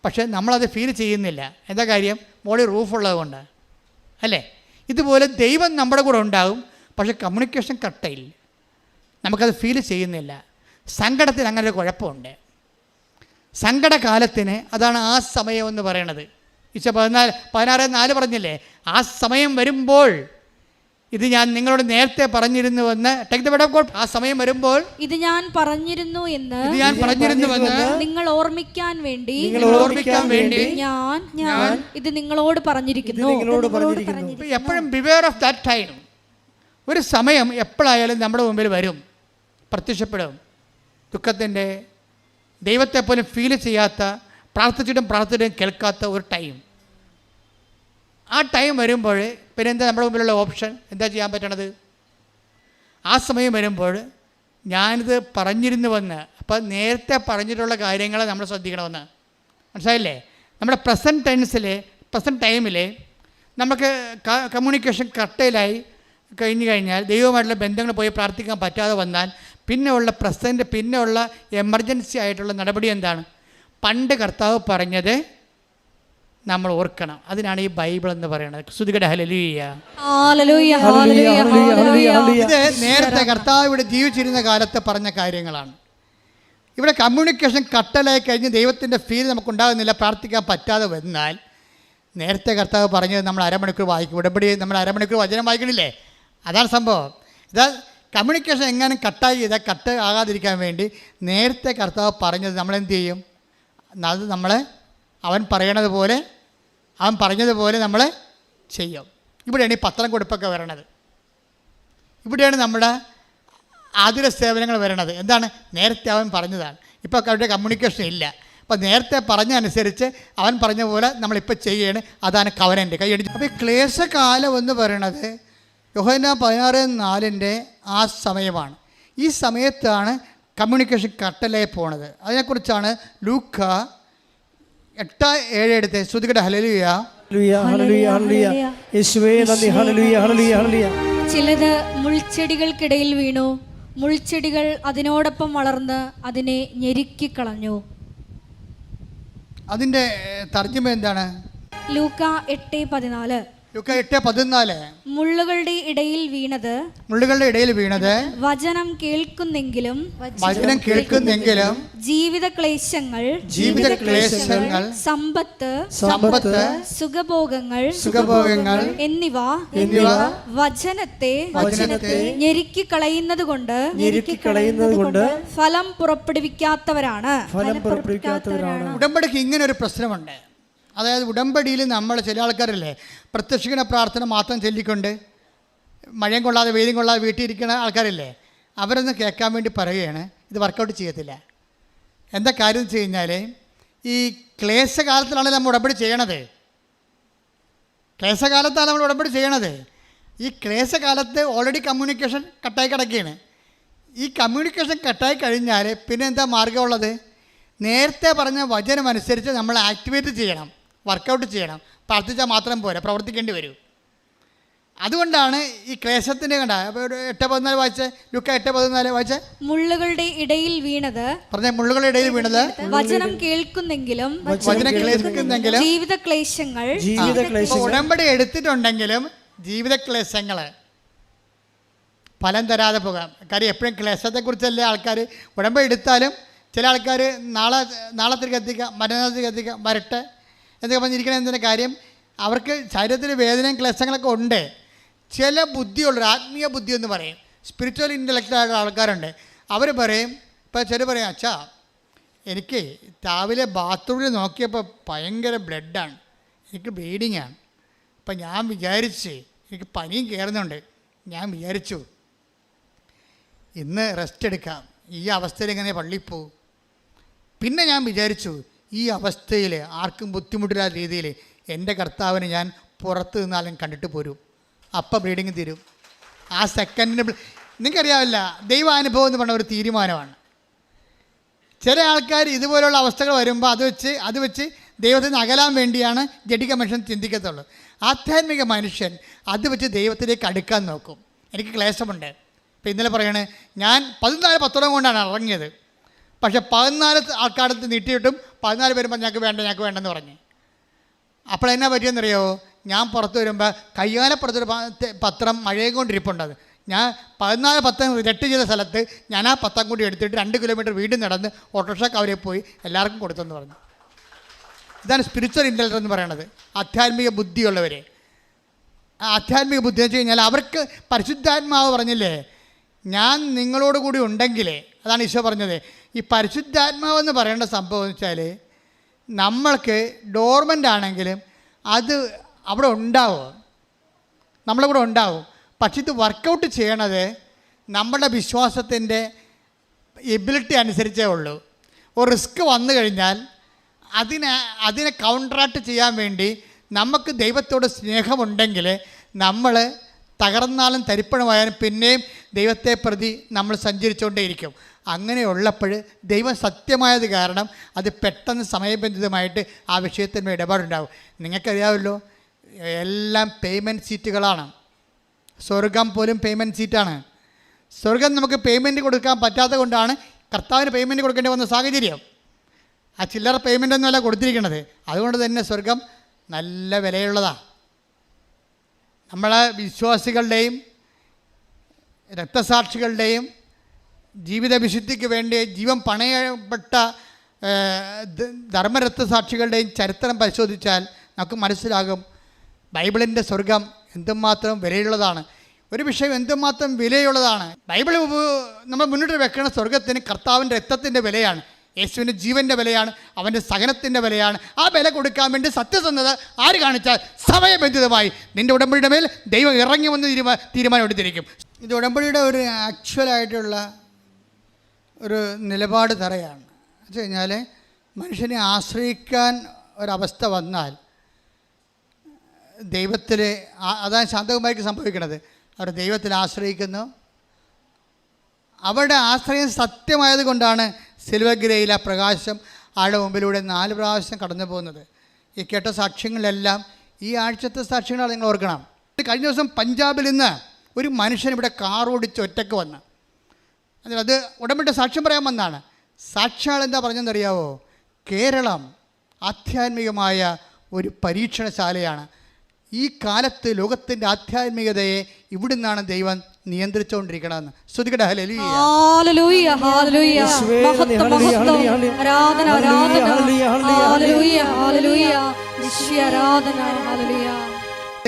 S1: പക്ഷേ നമ്മളത് ഫീൽ ചെയ്യുന്നില്ല. എന്താ കാര്യം? മോളിൽ റൂഫുള്ളത് കൊണ്ട് അല്ലേ? ഇതുപോലെ ദൈവം നമ്മുടെ കൂടെ ഉണ്ടാകും, പക്ഷേ കമ്മ്യൂണിക്കേഷൻ കട്ടയില്ല, നമുക്കത് ഫീൽ ചെയ്യുന്നില്ല. സങ്കടത്തിന് അങ്ങനെ ഒരു കുഴപ്പമുണ്ട്. സങ്കടകാലത്തിന് അതാണ് ആ സമയം എന്ന് പറയണത്. ഈശോ 16:4 പറഞ്ഞില്ലേ, ആ സമയം വരുമ്പോൾ ഇത് ഞാൻ നിങ്ങളോട് നേരത്തെ പറഞ്ഞിരുന്നുവെന്ന്. ആ സമയം വരുമ്പോൾ
S2: ഇത് ഞാൻ പറഞ്ഞിരുന്നു എന്ന് നിങ്ങൾ ഓർമ്മിക്കാൻ വേണ്ടി ഞാൻ ഇത് നിങ്ങളോട് പറഞ്ഞിരിക്കുന്നു.
S1: എപ്പോഴും ബിവെയർ ഓഫ് ദാറ്റ് ടൈം. ഒരു സമയം എപ്പോഴായാലും നമ്മുടെ മുമ്പിൽ വരും, പ്രത്യക്ഷപ്പെടും. ദുഃഖത്തിൻ്റെ, ദൈവത്തെ പോലും ഫീൽ ചെയ്യാത്ത, പ്രാർത്ഥിച്ചിട്ടും കേൾക്കാത്ത ഒരു ടൈം. ആ ടൈം വരുമ്പോൾ പിന്നെ എന്താ നമ്മുടെ മുമ്പിലുള്ള ഓപ്ഷൻ? എന്താ ചെയ്യാൻ പറ്റണത്? ആ സമയം വരുമ്പോൾ ഞാനിത് പറഞ്ഞിരുന്നുവെന്ന്, അപ്പം നേരത്തെ പറഞ്ഞിട്ടുള്ള കാര്യങ്ങൾ നമ്മൾ ശ്രദ്ധിക്കണമെന്ന്. മനസ്സിലായില്ലേ? നമ്മുടെ പ്രസൻറ്റ് ടൈമിൽ നമുക്ക് കമ്മ്യൂണിക്കേഷൻ കട്ടയിലായി കഴിഞ്ഞു കഴിഞ്ഞാൽ, ദൈവവുമായിട്ടുള്ള ബന്ധങ്ങൾ പോയി പ്രാർത്ഥിക്കാൻ പറ്റാതെ വന്നാൽ പിന്നെ ഉള്ള എമർജൻസി ആയിട്ടുള്ള നടപടി എന്താണ്? പണ്ട് കർത്താവ് പറഞ്ഞത് നമ്മൾ ഓർക്കണം. അതിനാണ് ഈ ബൈബിൾ എന്ന് പറയുന്നത്. സ്തുതിക്കട്ടെ. ഹല്ലേലൂയ. ഇത് നേരത്തെ കർത്താവ് ഇവിടെ ജീവിച്ചിരുന്ന കാലത്ത് പറഞ്ഞ കാര്യങ്ങളാണ്. ഇവിടെ കമ്മ്യൂണിക്കേഷൻ കട്ടലായി കഴിഞ്ഞ് ദൈവത്തിൻ്റെ ഫീൽ നമുക്കുണ്ടാകുന്നില്ല, പ്രാർത്ഥിക്കാൻ പറ്റാതെ വന്നാൽ നേരത്തെ കർത്താവ് പറഞ്ഞത് നമ്മൾ അരമണിക്കൂർ വായിക്കും. ഉടമ്പടി നമ്മൾ അരമണിക്കൂർ വചനം വായിക്കണില്ലേ? അതാണ് സംഭവം. ഇതാ കമ്മ്യൂണിക്കേഷൻ എങ്ങാനും കട്ടായി ചെയ്താൽ കട്ട് ആകാതിരിക്കാൻ വേണ്ടി നേരത്തെ കർത്താവ് പറഞ്ഞത് നമ്മളെന്ത് ചെയ്യും? അത് നമ്മൾ അവൻ പറഞ്ഞതുപോലെ നമ്മൾ ചെയ്യും. ഇവിടെയാണ് ഈ പത്രം കൊടുപ്പൊക്കെ വരണത്. ഇവിടെയാണ് നമ്മുടെ ആതുര സേവനങ്ങൾ വരണത്. എന്താണ്? നേരത്തെ അവൻ പറഞ്ഞതാണ്. ഇപ്പോൾ അവരുടെ കമ്മ്യൂണിക്കേഷൻ ഇല്ല. അപ്പോൾ നേരത്തെ പറഞ്ഞ അനുസരിച്ച് അവൻ പറഞ്ഞ പോലെ നമ്മളിപ്പോൾ ചെയ്യാണ്. അതാണ് കവനൻ്റ് കൈയടിച്ച്. അപ്പോൾ ഈ ക്ലേശകാലം എന്ന് പറയണത് യോഹന്നാൻ 16:4 ആ സമയമാണ്. ഈ സമയത്താണ് കമ്മ്യൂണിക്കേഷൻ കട്ടലായി പോണത്. അതിനെക്കുറിച്ചാണ് ലൂക്ക 8:7 എടുത്ത് ശ്രുതികടെ ഹല്ലേലൂയ.
S2: ചിലത് മുൾച്ചെടികൾക്കിടയിൽ വീണു, മുൾച്ചെടികൾ അതിനോടൊപ്പം വളർന്ന് അതിനെ ഞെരുക്കിക്കളഞ്ഞു.
S1: അതിൻ്റെ തർജ്ജമ എന്താണ്?
S2: ലൂക്ക 8:14.
S1: ലൂക്ക 8:14.
S2: മുള്ളുകളുടെ ഇടയിൽ വീണത് വചനം കേൾക്കുന്നെങ്കിലും ജീവിത ക്ലേശങ്ങൾ, സമ്പത്ത്, സുഖഭോഗങ്ങൾ എന്നിവ വചനത്തെ ഞെരുക്കിക്കളയുന്നത് കൊണ്ട് ഫലം പുറപ്പെടുവിക്കാത്തവരാണ്.
S1: ഉടമ്പടിക്ക് ഇങ്ങനെ ഒരു പ്രശ്നമുണ്ട്. അതായത് ഉടമ്പടിയിൽ നമ്മൾ ചില ആൾക്കാരല്ലേ പ്രത്യക്ഷിക്കുന്ന പ്രാർത്ഥന മാത്രം ചൊല്ലിക്കൊണ്ട് മഴയും കൊള്ളാതെ വെയിലും കൊള്ളാതെ വീട്ടിൽ ഇരിക്കുന്ന ആൾക്കാരില്ലേ, അവരൊന്ന് കേൾക്കാൻ വേണ്ടി പറയുകയാണ്. ഇത് വർക്കൗട്ട് ചെയ്യത്തില്ല. എന്താ കാര്യം എന്ന് വെച്ച് കഴിഞ്ഞാൽ, ഈ ക്ലേശകാലത്തിലാണ് നമ്മൾ ഉടമ്പടി ചെയ്യണത്. ക്ലേശകാലത്താണ് നമ്മൾ ഉടമ്പടി ചെയ്യണത്. ഈ ക്ലേശകാലത്ത് ഓൾറെഡി കമ്മ്യൂണിക്കേഷൻ കട്ടായി കിടക്കുകയാണ്. ഈ കമ്മ്യൂണിക്കേഷൻ കട്ടായി കഴിഞ്ഞാൽ പിന്നെ എന്താ മാർഗമുള്ളത്? നേരത്തെ പറഞ്ഞ വചനം അനുസരിച്ച് നമ്മൾ ആക്ടിവേറ്റ് ചെയ്യണം, വർക്കൗട്ട് ചെയ്യണം. പ്രാർത്ഥിച്ചാൽ മാത്രം പോരാ, പ്രവർത്തിക്കേണ്ടി വരും. അതുകൊണ്ടാണ് ഈ ക്ലേശത്തിൻ്റെ കണ്ട 8:14 വായിച്ച്, ലൂക്ക 8:14 വായിച്ച്.
S2: മുള്ളുകളുടെ ഇടയിൽ വീണത്,
S1: മുള്ളുകളുടെ ഇടയിൽ വീണത്
S2: വചനം കേൾക്കുന്നെങ്കിലും ജീവിത ക്ലേശങ്ങൾ.
S1: ഉടമ്പടി എടുത്തിട്ടുണ്ടെങ്കിലും ജീവിത ക്ലേശങ്ങൾ ഫലം തരാതെ പോകാം. കാര്യം എപ്പോഴും ക്ലേശത്തെക്കുറിച്ചല്ലേ ആൾക്കാർ. ഉടമ്പടി എടുത്താലും ചില ആൾക്കാർ നാളത്തേക്ക് എത്തിക്കാം, മരണത്തിലേക്ക് എത്തിക്കാം, വരട്ടെ എന്നൊക്കെ പറഞ്ഞിരിക്കണ എന്തിൻ്റെ കാര്യം? അവർക്ക് ശരീരത്തിൽ വേദനയും ക്ലേശങ്ങളൊക്കെ ഉണ്ട്. ചില ബുദ്ധിയുള്ളൊരു ആത്മീയ ബുദ്ധി എന്ന് പറയും, സ്പിരിച്വൽ ഇൻ്റലക്റ്റായിട്ടുള്ള ആൾക്കാരുണ്ട്. അവർ പറയും, ഇപ്പോൾ ചില പറയും, അച്ഛാ എനിക്ക് രാവിലെ ബാത്റൂമിൽ നോക്കിയപ്പോൾ ഭയങ്കര ബ്ലഡാണ്, എനിക്ക് ബ്ലീഡിങ്ങാണ്. അപ്പം ഞാൻ വിചാരിച്ച്, എനിക്ക് പനിയും കയറുന്നുണ്ട്, ഞാൻ വിചാരിച്ചു ഇന്ന് റെസ്റ്റ് എടുക്കാം, ഈ അവസ്ഥയിൽ എങ്ങനെ പള്ളിയിൽ പോവും. പിന്നെ ഞാൻ വിചാരിച്ചു ഈ അവസ്ഥയിൽ ആർക്കും ബുദ്ധിമുട്ടില്ലാത്ത രീതിയിൽ എൻ്റെ കർത്താവിനെ ഞാൻ പുറത്ത് നിന്നാലും കണ്ടിട്ട് പോരും. അപ്പം ബ്ലീഡിങ് തീരും. ആ സെക്കൻഡിന് നിങ്ങൾക്കറിയാവില്ല, ദൈവാനുഭവം എന്ന് പറഞ്ഞ ഒരു തീരുമാനമാണ്. ചില ആൾക്കാർ ഇതുപോലുള്ള അവസ്ഥകൾ വരുമ്പോൾ അത് വെച്ച് ദൈവത്തിൽ നിന്ന് അകലാൻ വേണ്ടിയാണ് ജഡിക മനുഷ്യൻ ചിന്തിക്കത്തുള്ളൂ. ആധ്യാത്മിക മനുഷ്യൻ അത് വെച്ച് ദൈവത്തിലേക്ക് അടുക്കാൻ നോക്കും. എനിക്ക് ക്ലേശമുണ്ട്. ഇപ്പം ഇന്നലെ പറയണേ, ഞാൻ 14 കൊണ്ടാണ് ഇറങ്ങിയത്. പക്ഷേ 14 ആൾക്കാരത്ത് നീട്ടിയിട്ടും 14 വരുമ്പോൾ ഞങ്ങൾക്ക് വേണ്ടെന്ന് പറഞ്ഞ്. അപ്പോൾ എന്നാ പറ്റിയെന്നറിയോ? ഞാൻ പുറത്ത് വരുമ്പോൾ കയ്യാലപ്പുറത്തൊരു പത്രം മഴയും കൊണ്ടിരിപ്പുണ്ടത്. ഞാൻ 14 പത്രം റിജക്ട് ചെയ്ത സ്ഥലത്ത് ഞാൻ ആ പത്രം കൂടി എടുത്തിട്ട് 2 കിലോമീറ്റർ വീണ്ടും നടന്ന് ഓട്ടോറിക്ഷ കവരെ പോയി എല്ലാവർക്കും കൊടുത്തെന്ന് പറഞ്ഞു. ഇതാണ് സ്പിരിച്വൽ ഇൻ്റലിജൻസ് എന്ന് പറയണത്. ആധ്യാത്മിക ബുദ്ധിയുള്ളവർ. ആധ്യാത്മിക ബുദ്ധി എന്ന് വെച്ച് കഴിഞ്ഞാൽ അവർക്ക് പരിശുദ്ധാത്മാവ് പറഞ്ഞില്ലേ, ഞാൻ നിങ്ങളോട് കൂടി ഉണ്ടെങ്കിലേ, അതാണ് ഈശോ പറഞ്ഞത്. ഈ പരിശുദ്ധാത്മാവെന്ന് പറയേണ്ട സംഭവം എന്ന് വെച്ചാൽ നമ്മൾക്ക് ഡോർമെൻ്റ് ആണെങ്കിലും അത് അവിടെ ഉണ്ടാവും, നമ്മളെ കൂടെ ഉണ്ടാവും. പക്ഷെ ഇത് വർക്കൗട്ട് ചെയ്യണത് നമ്മുടെ വിശ്വാസത്തിൻ്റെ എബിലിറ്റി അനുസരിച്ചേ ഉള്ളൂ. ഒരു റിസ്ക് വന്നു കഴിഞ്ഞാൽ അതിനെ കൗണ്ടറാക്ട് ചെയ്യാൻ വേണ്ടി നമുക്ക് ദൈവത്തോട് സ്നേഹമുണ്ടെങ്കിൽ നമ്മൾ തകർന്നാലും തരിപ്പണമായാലും പിന്നെയും ദൈവത്തെ പ്രതി നമ്മൾ സഞ്ചരിച്ചുകൊണ്ടേയിരിക്കും. അങ്ങനെയുള്ളപ്പോൾ ദൈവം സത്യമായത് കാരണം അത് പെട്ടെന്ന് സമയബന്ധിതമായിട്ട് ആ വിഷയത്തിന് ഇടപാടുണ്ടാകും. നിങ്ങൾക്കറിയാമല്ലോ, എല്ലാം പേയ്മെൻറ്റ് സീറ്റുകളാണ്. സ്വർഗം പോലും പേയ്മെൻറ്റ് സീറ്റാണ്. സ്വർഗം നമുക്ക് പേയ്മെൻറ്റ് കൊടുക്കാൻ പറ്റാത്തത് കൊണ്ടാണ് കർത്താവിന് പേയ്മെൻറ്റ് കൊടുക്കേണ്ടി വന്ന സാഹചര്യം. ആ ചില്ലറ പേയ്മെൻ്റ് ഒന്നുമല്ല കൊടുത്തിരിക്കുന്നത്. അതുകൊണ്ട് തന്നെ സ്വർഗം നല്ല വിലയുള്ളതാണ്. നമ്മളെ വിശ്വാസികളുടെയും രക്തസാക്ഷികളുടെയും ജീവിത വിശുദ്ധിക്ക് വേണ്ടി ജീവൻ പണയപ്പെട്ട ധർമ്മരക്തസാക്ഷികളുടെയും ചരിത്രം പരിശോധിച്ചാൽ നമുക്ക് മനസ്സിലാകും ബൈബിളിൻ്റെ സ്വർഗം എന്തുമാത്രം വിലയുള്ളതാണ്. ഒരു വിഷയം എന്തുമാത്രം വിലയുള്ളതാണ്. ബൈബിൾ നമ്മൾ മുന്നോട്ട് വെക്കുന്ന സ്വർഗത്തിന് കർത്താവിൻ്റെ രക്തത്തിൻ്റെ വിലയാണ്, യേശുവിൻ്റെ ജീവൻ്റെ വിലയാണ്, അവൻ്റെ സഹനത്തിൻ്റെ വിലയാണ്. ആ വില കൊടുക്കാൻ വേണ്ടി സത്യസന്ധത ആര് കാണിച്ചാൽ സമയബന്ധിതമായി നിൻ്റെ ഉടമ്പടിയുടെ മേൽ ദൈവം ഇറങ്ങി വന്ന് തീരുമാനം എടുത്തിരിക്കും. ഇത് ഉടമ്പടിയുടെ ഒരു ആക്ച്വലായിട്ടുള്ള ഒരു നിലപാട് തറയാണ്. എന്ന് വെച്ച് കഴിഞ്ഞാൽ മനുഷ്യനെ ആശ്രയിക്കാൻ ഒരവസ്ഥ വന്നാൽ ദൈവത്തിൽ, അതാണ് ശാന്തകുമാരിക്ക് സംഭവിക്കുന്നത്. അവർ ദൈവത്തിൽ ആശ്രയിക്കുന്നു. അവരുടെ ആശ്രയം സത്യമായത് കൊണ്ടാണ് സിൽവഗിരയിൽ ആ പ്രകാശം ആളുടെ മുമ്പിലൂടെ 4 പ്രാവശ്യം കടന്നു പോകുന്നത്. ഈ കേട്ട സാക്ഷ്യങ്ങളെല്ലാം ഈ ആഴ്ചത്തെ സാക്ഷ്യങ്ങളാണ്. നിങ്ങൾ ഓർക്കണം. കഴിഞ്ഞ ദിവസം പഞ്ചാബിൽ നിന്ന് ഒരു മനുഷ്യൻ ഇവിടെ കാർ ഓടിച്ച് ഒറ്റയ്ക്ക് വന്ന്, അത് ഉടമ്പടി സാക്ഷ്യം പറയാൻ വന്നാണ്. സാക്ഷ്യങ്ങൾ എന്താ പറഞ്ഞെന്നറിയാവോ? കേരളം ആധ്യാത്മികമായ ഒരു പരീക്ഷണശാലയാണ്. ഈ കാലത്ത് ലോകത്തിൻ്റെ ആധ്യാത്മികതയെ ഇവിടുന്നാണ് ദൈവം നിയന്ത്രിച്ചുകൊണ്ടിരിക്കണമെന്ന്. സ്തുതിക്കട്ടെ. ഹല്ലേലൂയ,
S2: ഹല്ലേലൂയ, ഹല്ലേലൂയ. മഹത്വം, മഹത്വം. ആരാധന, ആരാധന. ഹല്ലേലൂയ, ഹല്ലേലൂയ. യേശുവേ ആരാധന. ഹല്ലേലൂയ.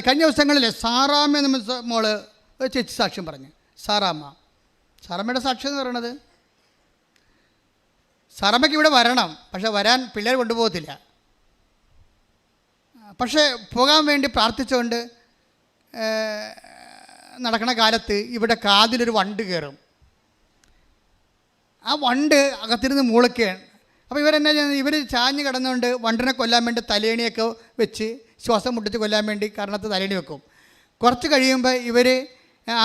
S1: കഴിഞ്ഞ ദിവസങ്ങളിൽ സാറാമ്മ എന്ന മോള് ഒരു ചേച്ചി സാക്ഷ്യം പറഞ്ഞു. സാറാമ്മയുടെ സാക്ഷ്യം എന്ന് പറയണത്, സാറാമ്മയ്ക്ക് ഇവിടെ വരണം, പക്ഷെ വരാൻ പിള്ളേർ കൊണ്ടുപോകത്തില്ല. പക്ഷേ പോകാൻ വേണ്ടി പ്രാർത്ഥിച്ചുകൊണ്ട് നടക്കണ കാലത്ത് ഇവിടെ കാതിലൊരു വണ്ട് കയറും. ആ വണ്ട് അകത്തിരുന്ന് മൂളയ്ക്കുകയാണ്. അപ്പോൾ ഇവരെന്നാ ചെയ്യുന്നത്? ഇവർ ചാഞ്ഞ് കിടന്നുകൊണ്ട് വണ്ടിനെ കൊല്ലാൻ വേണ്ടി തലേണിയൊക്കെ വെച്ച് ശ്വാസം മുട്ടിച്ച് കൊല്ലാൻ വേണ്ടി കാരണത്ത് തലേണി വെക്കും. കുറച്ച് കഴിയുമ്പോൾ ഇവർ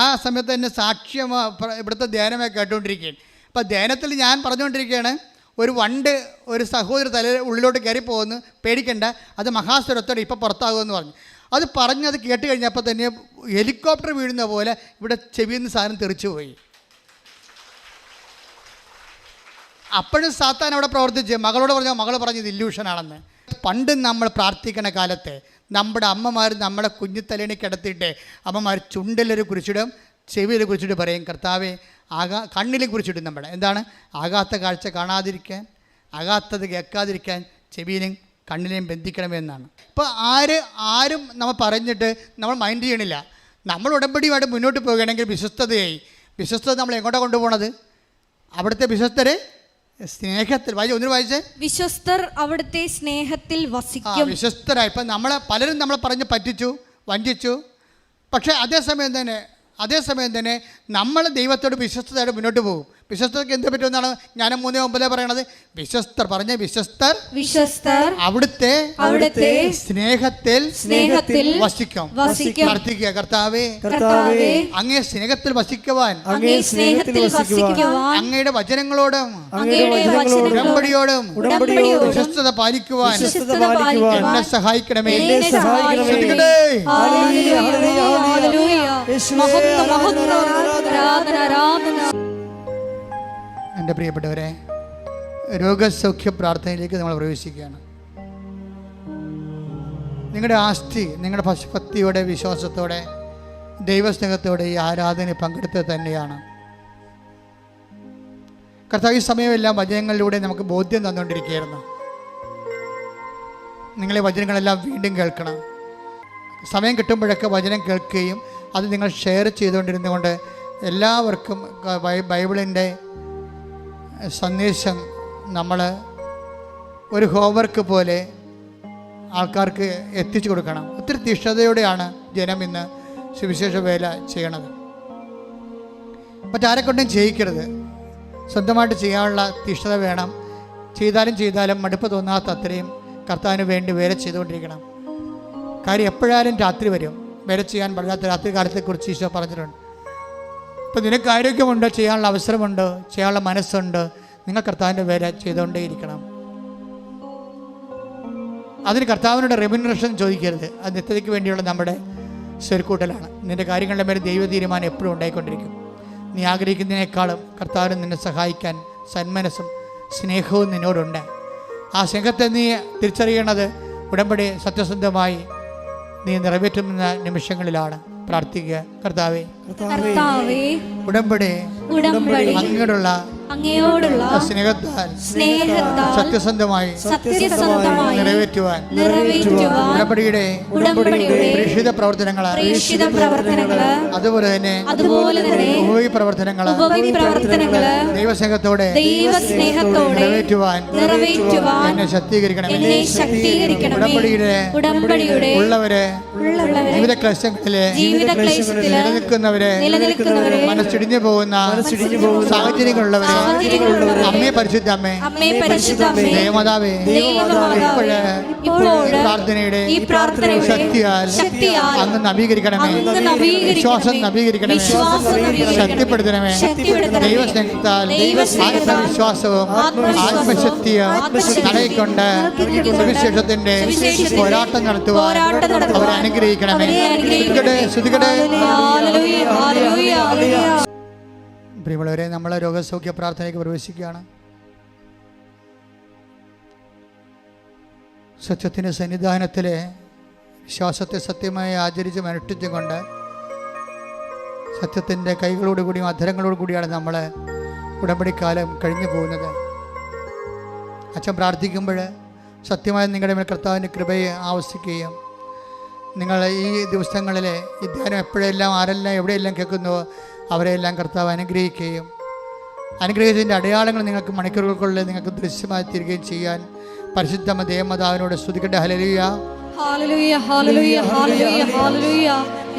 S1: ആ സമയത്ത് തന്നെ സാക്ഷ്യം ഇവിടുത്തെ ധ്യാനമൊക്കെ കേട്ടുകൊണ്ടിരിക്കുകയാണ്. അപ്പോൾ ധ്യാനത്തിൽ ഞാൻ പറഞ്ഞുകൊണ്ടിരിക്കുകയാണ്, ഒരു വണ്ട് ഒരു സഹോദരി ഉള്ളിലോട്ട് കയറി പോകുന്നു, പേടിക്കണ്ട, അത് മഹാസ്വരത്തോടെ ഇപ്പോൾ പുറത്താകുമെന്ന് പറഞ്ഞു. അത് പറഞ്ഞത് കേട്ട് കഴിഞ്ഞപ്പോൾ തന്നെ ഹെലികോപ്റ്റർ വീഴുന്ന പോലെ ഇവിടെ ചെവിയിൽ നിന്ന് സാധനം തെറിച്ചു പോയി. അപ്പോഴും സാത്താൻ അവിടെ പ്രവർത്തിച്ച് മകളോട് പറഞ്ഞു, മകൾ പറഞ്ഞത് ഇല്യൂഷനാണെന്ന്. പണ്ട് നമ്മൾ പ്രാർത്ഥിക്കണ കാലത്ത് നമ്മുടെ അമ്മമാർ നമ്മളെ കുഞ്ഞിത്തലേണി കിടത്തിയിട്ട് അമ്മമാർ ചുണ്ടിലൊരു കുറിച്ചിടും, ചെവിയിൽ കുറിച്ചിട്ട് പറയും, കർത്താവേ കണ്ണിൽ കുറിച്ചിടും. നമ്മുടെ എന്താണ്? ആകാത്ത കാഴ്ച കാണാതിരിക്കാൻ, ആകാത്തത് കേൾക്കാതിരിക്കാൻ ചെവിയിലും കണ്ണിനെയും ബന്ധിക്കണമെന്നാണ്. ഇപ്പോൾ ആരും നമ്മൾ പറഞ്ഞിട്ട് നമ്മൾ മൈൻഡ് ചെയ്യണില്ല. നമ്മൾ ഉടമ്പടിയുമായിട്ട് മുന്നോട്ട് പോകുകയാണെങ്കിൽ വിശ്വസ്തത നമ്മൾ എങ്ങോട്ടാണ് കൊണ്ടുപോകണത്? അവിടുത്തെ വിശ്വസ്തരെ സ്നേഹത്തിൽ ഒന്നിനു വായിച്ചേ, വിശ്വസ്തർ
S2: അവിടുത്തെ സ്നേഹത്തിൽ വസിക്കും.
S1: വിശ്വസ്തരായി. ഇപ്പം പലരും നമ്മളെ പറഞ്ഞ് പറ്റിച്ചു, വഞ്ചിച്ചു. പക്ഷേ അതേസമയം തന്നെ നമ്മൾ ദൈവത്തോട് വിശ്വസ്തയോടെ മുന്നോട്ട് പോകും. വിശ്വസ്തർക്ക് എന്ത് പറ്റുമെന്നാണ് ഞാൻ 3:9 പറയണത്. വിശ്വസ്തർ അവിടുത്തെ സ്നേഹത്തിൽ വസിക്കും. പ്രാർത്ഥിക്കുക, കർത്താവേ അങ്ങേ സ്നേഹത്തിൽ വസിക്കുവാൻ, അങ്ങയുടെ വചനങ്ങളോടും ഉടമ്പടിയോടും വിശ്വസ്തത പാലിക്കുവാൻ എന്നെ സഹായിക്കണമേ. എൻ്റെ പ്രിയപ്പെട്ടവരെ, രോഗസൗഖ്യ പ്രാർത്ഥനയിലേക്ക് നമ്മൾ പ്രവേശിക്കുകയാണ്. നിങ്ങളുടെ ആസ്തി നിങ്ങളുടെ ഭക്തിയോടെ, വിശ്വാസത്തോടെ, ദൈവസ്നേഹത്തോടെ ഈ ആരാധന പങ്കെടുത്തത് തന്നെയാണ്. കർത്താവ് ഈ സമയമെല്ലാം വചനങ്ങളിലൂടെ നമുക്ക് ബോധ്യം തന്നുകൊണ്ടിരിക്കുകയായിരുന്നു. നിങ്ങളെ വചനങ്ങളെല്ലാം വീണ്ടും കേൾക്കണം. സമയം കിട്ടുമ്പോഴൊക്കെ വചനം കേൾക്കുകയും അത് നിങ്ങൾ ഷെയർ ചെയ്തുകൊണ്ടിരുന്നുകൊണ്ട് എല്ലാവർക്കും ബൈബിളിൻ്റെ സന്ദേശം നമ്മൾ ഒരു ഹോംവർക്ക് പോലെ ആൾക്കാർക്ക് എത്തിച്ചു കൊടുക്കണം. ഒത്തിരി തീഷ്ണതയോടെയാണ് ജനം ഇന്ന് സുവിശേഷ വേല ചെയ്യണത്. മറ്റാരെക്കൊണ്ടും ചെയ്യിക്കരുത്, സ്വന്തമായിട്ട് ചെയ്യാനുള്ള തീഷ്ണത വേണം. ചെയ്താലും മടുപ്പ് തോന്നാത്ത അത്രയും കർത്താവിന് വേണ്ടി വേല ചെയ്തുകൊണ്ടിരിക്കണം. കാര്യം എപ്പോഴാലും രാത്രി വരും. വേല ചെയ്യാൻ പാടില്ലാത്ത രാത്രി കാലത്തെക്കുറിച്ച് ഈശോ പറഞ്ഞിട്ടുണ്ട്. ഇപ്പം നിനക്ക് ആരോഗ്യമുണ്ടോ, ചെയ്യാനുള്ള അവസരമുണ്ടോ, ചെയ്യാനുള്ള മനസ്സുണ്ട്, നിങ്ങൾ കർത്താവിൻ്റെ വേല ചെയ്തുകൊണ്ടേയിരിക്കണം. അതിന് കർത്താവിനോട് റെമ്യൂണറേഷൻ ചോദിക്കരുത്. അത് നിത്യതയ്ക്ക് വേണ്ടിയുള്ള നമ്മുടെ സ്വരുക്കൂട്ടലാണ്. നിൻ്റെ കാര്യങ്ങളുടെ മേലെ ദൈവ തീരുമാനം എപ്പോഴും ഉണ്ടായിക്കൊണ്ടിരിക്കും. നീ ആഗ്രഹിക്കുന്നതിനേക്കാളും കർത്താവിന് നിന്നെ സഹായിക്കാൻ സന്മനസ്സും സ്നേഹവും നിന്നോടുണ്ട്. ആ സ്നേഹത്തെ നീ തിരിച്ചറിയണത് ഉടമ്പടി സത്യസന്ധമായി നീ നിറവേറ്റുന്ന നിമിഷങ്ങളിലാണ്. പ്രാർത്ഥിക്കുക, കർത്താവേ ഉടമ്പടി അങ്ങയോടുള്ള സ്നേഹത്താൽ സത്യസന്ധമായി നിറവേറ്റുവാൻ ഉടമ്പടിയുടെ പ്രേക്ഷിത പ്രവർത്തനങ്ങളെ, അതുപോലെ തന്നെ ഉപയോഗി പ്രവർത്തനങ്ങളെ ദൈവസ്നേഹത്തോടെ നിറവേറ്റുവാൻ എന്നെ ശക്തീകരിക്കണം. ഉടമ്പടിയുടെ ഉള്ളവരെ ജീവിത ക്ലേശങ്ങളിലെ നിലനിൽക്കുന്നവരെ മനസ്സിടിഞ്ഞു പോകുന്ന സാഹചര്യങ്ങളുള്ളവരെ
S3: സാഹചര്യങ്ങളുള്ളവരെ
S1: അമ്മേ പരിശുദ്ധ അമ്മേ,
S2: അമ്മേ പരിശുദ്ധ അമ്മേ,
S1: ദേവമാതാവേ,
S2: ദൈവമാതാവേ,
S1: ഇപ്പോഴ് പ്രാർത്ഥനയുടെ ശക്തിയാൽ അങ്ങ് നവീകരിക്കണമേ, വിശ്വാസം നവീകരിക്കണമേ, ശക്തിപ്പെടുത്തണമേ. ദൈവസ്നേഹത്താൽ ആത്മവിശ്വാസവും ആത്മശക്തിയും തടയിക്കൊണ്ട് സുവിശേഷത്തിന്റെ പോരാട്ടം നടത്തുവാൻ അവരെ അനുഗ്രഹിക്കണമേ. പ്രിയമുള്ളവരെ, നമ്മളെ രോഗസൗഖ്യ പ്രാർത്ഥനയ്ക്ക് പ്രവേശിക്കുകയാണ്. സത്യത്തിൻ്റെ സന്നിധാനത്തിലെ വിശ്വാസത്തെ സത്യമായി ആചരിച്ചും അനുഷ്ഠിച്ചും കൊണ്ട് സത്യത്തിൻ്റെ കൈകളോടുകൂടിയും അധരങ്ങളോടുകൂടിയാണ് നമ്മൾ ഉടമ്പടിക്കാലം കഴിഞ്ഞു പോകുന്നത്. അച്ഛൻ പ്രാർത്ഥിക്കുമ്പോൾ സത്യമായി നിങ്ങളുടെ മേൽ കർത്താവിൻ്റെ കൃപയെ ആവശ്യിക്കുകയും നിങ്ങൾ ഈ ദിവസങ്ങളിൽ ഈ ധ്യാനം എപ്പോഴെല്ലാം ആരെല്ലാം എവിടെയെല്ലാം കേൾക്കുന്നുവോ അവരെയെല്ലാം കർത്താവ് അനുഗ്രഹിക്കുകയും അനുഗ്രഹിച്ചതിൻ്റെ അടയാളങ്ങൾ നിങ്ങൾക്ക് മണിക്കൂറുകൾക്കുള്ളിൽ നിങ്ങൾക്ക് ദൃശ്യമായി തീരുകയും ചെയ്യാൻ പരിശുദ്ധ ദേവമാതാവിനോട് സ്തുതിക്കട്ടെ. ഹല്ലേലൂയ,
S2: ഹല്ലേലൂയ, ഹല്ലേലൂയ, ഹല്ലേലൂയ, ഹല്ലേലൂയ.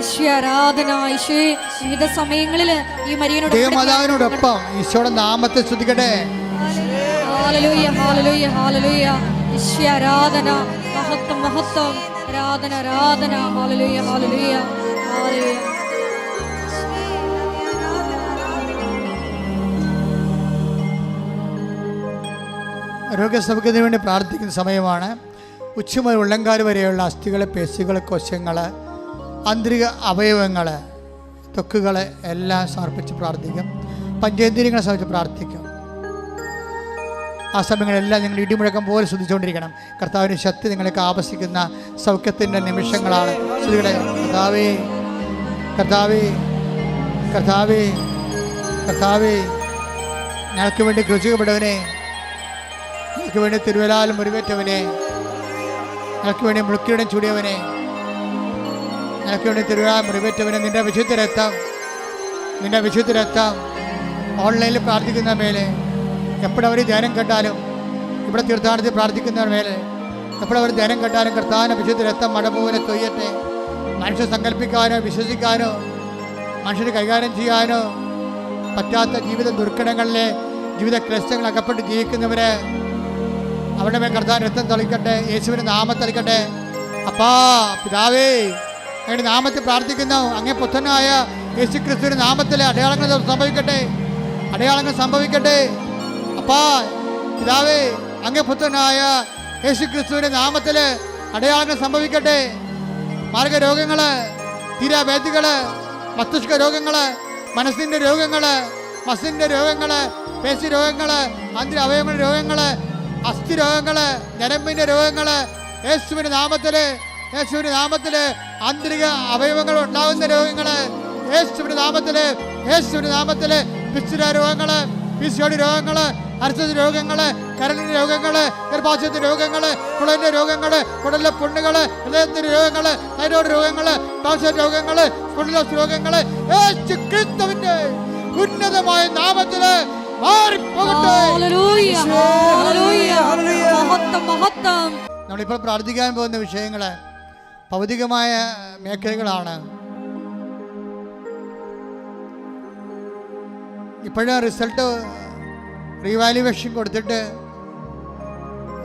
S2: ഈശോ ആരാധന. ഈശോ വിവിധ സമയങ്ങളിൽ ഈ മരിയനോട്
S1: ദേവമാതാവിനോടൊപ്പം ഈശോയുടെ നാമത്തെ സ്തുതിക്കട്ടെ.
S2: ഹല്ലേലൂയ, ഹല്ലേലൂയ, ഹല്ലേലൂയ. ഈശോ ആരാധന. മഹത്വം, മഹത്വം. ആരാധന, ആരാധന. ഹല്ലേലൂയ, ഹല്ലേലൂയ, ഹല്ലേലൂയ.
S1: രോഗസൗഖ്യത്തിന് വേണ്ടി പ്രാർത്ഥിക്കുന്ന സമയമാണ്. ഉച്ചമുതൽ ഉള്ളങ്കാൽ വരെയുള്ള അസ്ഥികൾ, പേശികൾ, കോശങ്ങൾ, ആന്തരിക അവയവങ്ങൾ, ത്വക്കുകൾ എല്ലാം സമർപ്പിച്ച് പ്രാർത്ഥിക്കും. പഞ്ചേന്ദ്രിയങ്ങളെ സമർപ്പിച്ച് പ്രാർത്ഥിക്കും. ആ സമയങ്ങളെല്ലാം നിങ്ങൾ ഇടിമുഴക്കം പോലെ ശ്രദ്ധിച്ചുകൊണ്ടിരിക്കണം. കർത്താവിൻ്റെ ശക്തി നിങ്ങൾക്ക് ആവശ്യിക്കുന്ന സൗഖ്യത്തിൻ്റെ നിമിഷങ്ങളാണ്. ശ്രുതികളെ, കർത്താവേ, കർത്താവേ, കർത്താവേ, കർത്താവേ, ഞങ്ങൾക്ക് വേണ്ടി ക്രൂശിക്കപ്പെട്ടവനെ, ഞങ്ങൾക്ക് വേണ്ടി തിരുവലാൽ മുറിവേറ്റവനെ, ഞങ്ങൾക്ക് വേണ്ടി മുളുക്കിയുടെ ചൂടിയവനെ, ഞങ്ങൾക്ക് വേണ്ടി തിരുവലാൽ മുറിവേറ്റവനെ, നിൻ്റെ വിശുദ്ധ രക്തം, നിൻ്റെ വിശുദ്ധ രക്തം ഓൺലൈനിൽ പ്രാർത്ഥിക്കുന്ന മേലെ, എപ്പോഴവർ ധ്യാനം കേട്ടാലും, ഇവിടെ തീർത്ഥാടനത്തിൽ പ്രാർത്ഥിക്കുന്നവർ മേലെ എപ്പോഴവർ ധ്യാനം കേട്ടാലും കർത്താവിൻ്റെ വിശുദ്ധ രക്തം മഴ പോലെ തൊയ്യട്ടെ. മനുഷ്യർ സങ്കല്പിക്കാനോ വിശ്വസിക്കാനോ മനുഷ്യന് കൈകാര്യം ചെയ്യാനോ പറ്റാത്ത ജീവിത ദുർഘടങ്ങളിലെ ജീവിത ക്ലേശങ്ങൾ അകപ്പെട്ട് ജീവിക്കുന്നവരെ അവരുടെ മേൽ കർത്താവിൻ്റെ രക്തം തളിക്കട്ടെ. യേശുവിൻ്റെ നാമത്തിൽ തളിക്കട്ടെ. അപ്പാ പിതാവേ, അങ്ങയുടെ നാമത്തിൽ പ്രാർത്ഥിക്കുന്നു. അങ്ങേ പുത്രനായ യേശു ക്രിസ്തുവിൻ്റെ നാമത്തിലെ അടയാളങ്ങൾ സംഭവിക്കട്ടെ, അടയാളങ്ങൾ സംഭവിക്കട്ടെ. അപ്പാ പിതാവേ, അങ്ങേ പുത്രനായ യേശു ക്രിസ്തുവിൻ്റെ നാമത്തിൽ അടയാളങ്ങൾ സംഭവിക്കട്ടെ. മാർഗരോഗങ്ങൾ, തീരാവേദികൾ, മസ്തിഷ്ക രോഗങ്ങൾ, മനസ്സിൻ്റെ രോഗങ്ങൾ, മസിൻ്റെ രോഗങ്ങൾ, പേശി രോഗങ്ങൾ, ആന്തരിക അവയവങ്ങളുടെ രോഗങ്ങൾ, അസ്ഥി രോഗങ്ങൾ, ഞരമ്പിൻ്റെ രോഗങ്ങൾ, യേശുവിൻ്റെ നാമത്തിൽ, യേശുവിൻ്റെ നാമത്തിൽ ആന്തരിക അവയവങ്ങൾ ഉണ്ടാകുന്ന രോഗങ്ങൾ, യേശുവിൻ്റെ നാമത്തിൽ, യേശുവിൻ്റെ നാമത്തിൽ പിസ്തുര രോഗങ്ങൾ, പിസിയോടി രോഗങ്ങൾ, അർശ രോഗങ്ങൾ, കരളിൻ്റെ രോഗങ്ങൾ, ഗർഭാശയത്തിൻ്റെ രോഗങ്ങൾ, കുളലിൻ്റെ രോഗങ്ങൾ, കുടലിലെ പുണ്ണുകൾ, ഹൃദയത്തിൻ്റെ രോഗങ്ങൾ, തൈറോയ്ഡ് രോഗങ്ങൾ, ടോൺസിൽ രോഗങ്ങൾ, സ്പോണ്ടിലോസിസ് രോഗങ്ങൾ യേശു ക്രിസ്തുവിന്റെ ഉന്നതമായ നാമത്തിൽ മാറിപ്പോകട്ടെ. നമ്മളിപ്പോൾ പ്രാർത്ഥിക്കാൻ പോകുന്ന വിഷയങ്ങൾ ഭൗതികമായ മേഖലകളാണ്. ഇപ്പോഴും റിസൾട്ട് റീവാലുവേഷൻ കൊടുത്തിട്ട്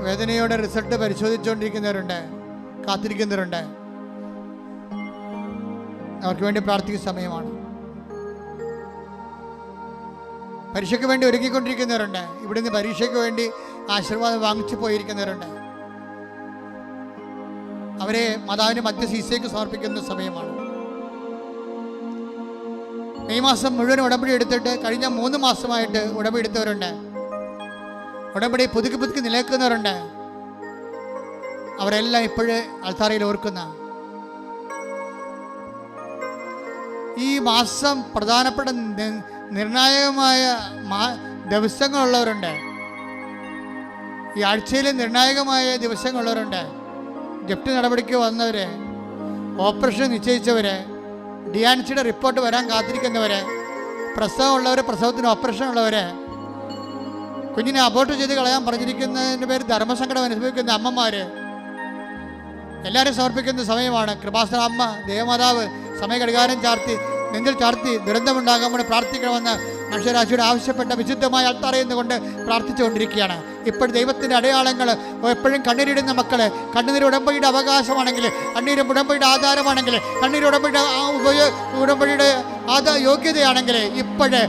S1: വേദനയോടെ റിസൾട്ട് പരിശോധിച്ചുകൊണ്ടിരിക്കുന്നവരുണ്ട്, കാത്തിരിക്കുന്നവരുണ്ട്. അവർക്ക് വേണ്ടി പ്രാർത്ഥിക്കുന്ന സമയമാണ്. പരീക്ഷയ്ക്ക് വേണ്ടി ഒരുക്കിക്കൊണ്ടിരിക്കുന്നവരുണ്ട്. ഇവിടുന്ന് പരീക്ഷയ്ക്ക് വേണ്ടി ആശീർവാദം വാങ്ങിച്ചു പോയിരിക്കുന്നവരുണ്ട്. അവരെ മാതാവിൻ്റെ മധ്യശീശയ്ക്ക് സമർപ്പിക്കുന്ന സമയമാണ്. മെയ് മാസം മുഴുവൻ ഉടമ്പടി എടുത്തിട്ട് കഴിഞ്ഞ 3 മാസമായിട്ട് ഉടമ്പടി എടുത്തവരുണ്ട്. ഉടമ്പടി പുതുക്കി പുതുക്കി നിലനിൽക്കുന്നവരുണ്ട്. അവരെല്ലാം ഇപ്പോഴേ അൾത്താരയിൽ ഓർക്കുന്ന ഈ മാസം പ്രധാനപ്പെട്ട നിർണായകമായ ദിവസങ്ങളുള്ളവരുണ്ട്. ഈ ആഴ്ചയിൽ നിർണായകമായ ദിവസങ്ങളുള്ളവരുണ്ട്. ജപ്തി നടപടിക്ക് വന്നവർ, ഓപ്പറേഷൻ നിശ്ചയിച്ചവർ, ഡിയാൻസിയുടെ റിപ്പോർട്ട് വരാൻ കാത്തിരിക്കുന്നവർ, പ്രസവമുള്ളവർ, പ്രസവത്തിന് ഓപ്പറേഷൻ ഉള്ളവർ, കുഞ്ഞിനെ അബോർട്ട് ചെയ്ത് കളയാൻ പറഞ്ഞിരിക്കുന്നതിൻ്റെ പേര് ധർമ്മസങ്കടം അനുഭവിക്കുന്ന അമ്മമാർ, എല്ലാവരും സമർപ്പിക്കുന്ന സമയമാണ്. കൃപാസന അമ്മ ദേവമാതാവ് സമയ ഘടികാരം ചാർത്തി നെഞ്ചിൽ ചാർത്തി ദുരന്തമുണ്ടാകാൻ വേണ്ടി പ്രാർത്ഥിക്കണമെന്ന് മനുഷ്യരാശിയുടെ ആവശ്യപ്പെട്ട വിശുദ്ധമായ അൾത്താറയിൽ നിന്നുകൊണ്ട് പ്രാർത്ഥിച്ചുകൊണ്ടിരിക്കുകയാണ്. ഇപ്പോഴും ദൈവത്തിൻ്റെ അടയാളങ്ങൾ എപ്പോഴും കണ്ണീരിടുന്ന മക്കള്, കണ്ണീര് ഉടമ്പടിയുടെ അവകാശമാണെങ്കിൽ, കണ്ണീര് ഉടമ്പടിയുടെ ആധാരമാണെങ്കിൽ, കണ്ണീര് ഉടമ്പടിയുടെ യോഗ്യതയാണെങ്കിൽ, ഇപ്പോഴ്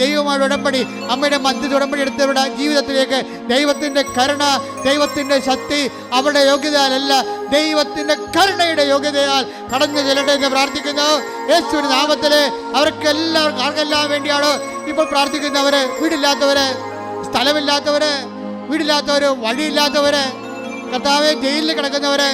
S1: ദൈവമായ ഉടമ്പടി, അമ്മയുടെ മധ്യ ഉടമ്പടി എടുത്തവരുടെ ജീവിതത്തിലേക്ക് ദൈവത്തിൻ്റെ കരുണ, ദൈവത്തിൻ്റെ ശക്തി അവരുടെ യോഗ്യതയാലല്ല, ദൈവത്തിൻ്റെ കരുണയുടെ യോഗ്യതയാൽ കടന്നു ചെല്ലട്ടെ എന്ന് പ്രാർത്ഥിക്കുന്നു. യേശുവിന്റെ നാമത്തില് ആർക്കെല്ലാം വേണ്ടിയാണ് ഇപ്പോൾ പ്രാർത്ഥിക്കുന്നവര്? വീടില്ലാത്തവര്, സ്ഥലമില്ലാത്തവര്, വഴിയില്ലാത്തവര്, കർത്താവെ ജയിലിൽ കിടക്കുന്നവര്,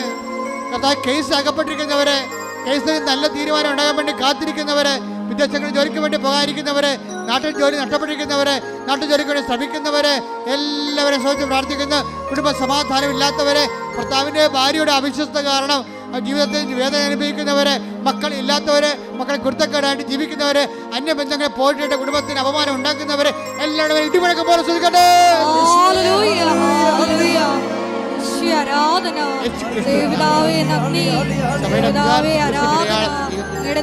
S1: കർത്താവ് കേസ് അകപ്പെട്ടിരിക്കുന്നവര്, കേസിൽ നല്ല തീരുമാനം ഉണ്ടാകാൻ വേണ്ടി കാത്തിരിക്കുന്നവര്, വിദേശങ്ങളിൽ ജോലിക്ക് വേണ്ടി പോകാതിരിക്കുന്നവര്, നാട്ടിൽ ജോലി നഷ്ടപ്പെട്ടിരിക്കുന്നവര്, നാട്ടിൽ ജോലിക്ക് വേണ്ടി ശ്രമിക്കുന്നവര്, എല്ലാവരും ശ്രമിച്ച് പ്രാർത്ഥിക്കുന്ന, കുടുംബ സമാധാനം ഇല്ലാത്തവര്, ഭർത്താവിൻ്റെ ഭാര്യയുടെ അവിശ്വസ്ത കാരണം ജീവിതത്തിൽ വേദന അനുഭവിക്കുന്നവര്, മക്കൾ ഇല്ലാത്തവര്, മക്കളെ കുരുത്തക്കേടായിട്ട് ജീവിക്കുന്നവര്, അന്യബന്ധങ്ങളെ പോയിട്ട് കുടുംബത്തിന് അപമാനം ഉണ്ടാക്കുന്നവര്, എല്ലാവരും ഇടിമുഴക്കം പോലെ ശ്രദ്ധിക്കട്ടെ.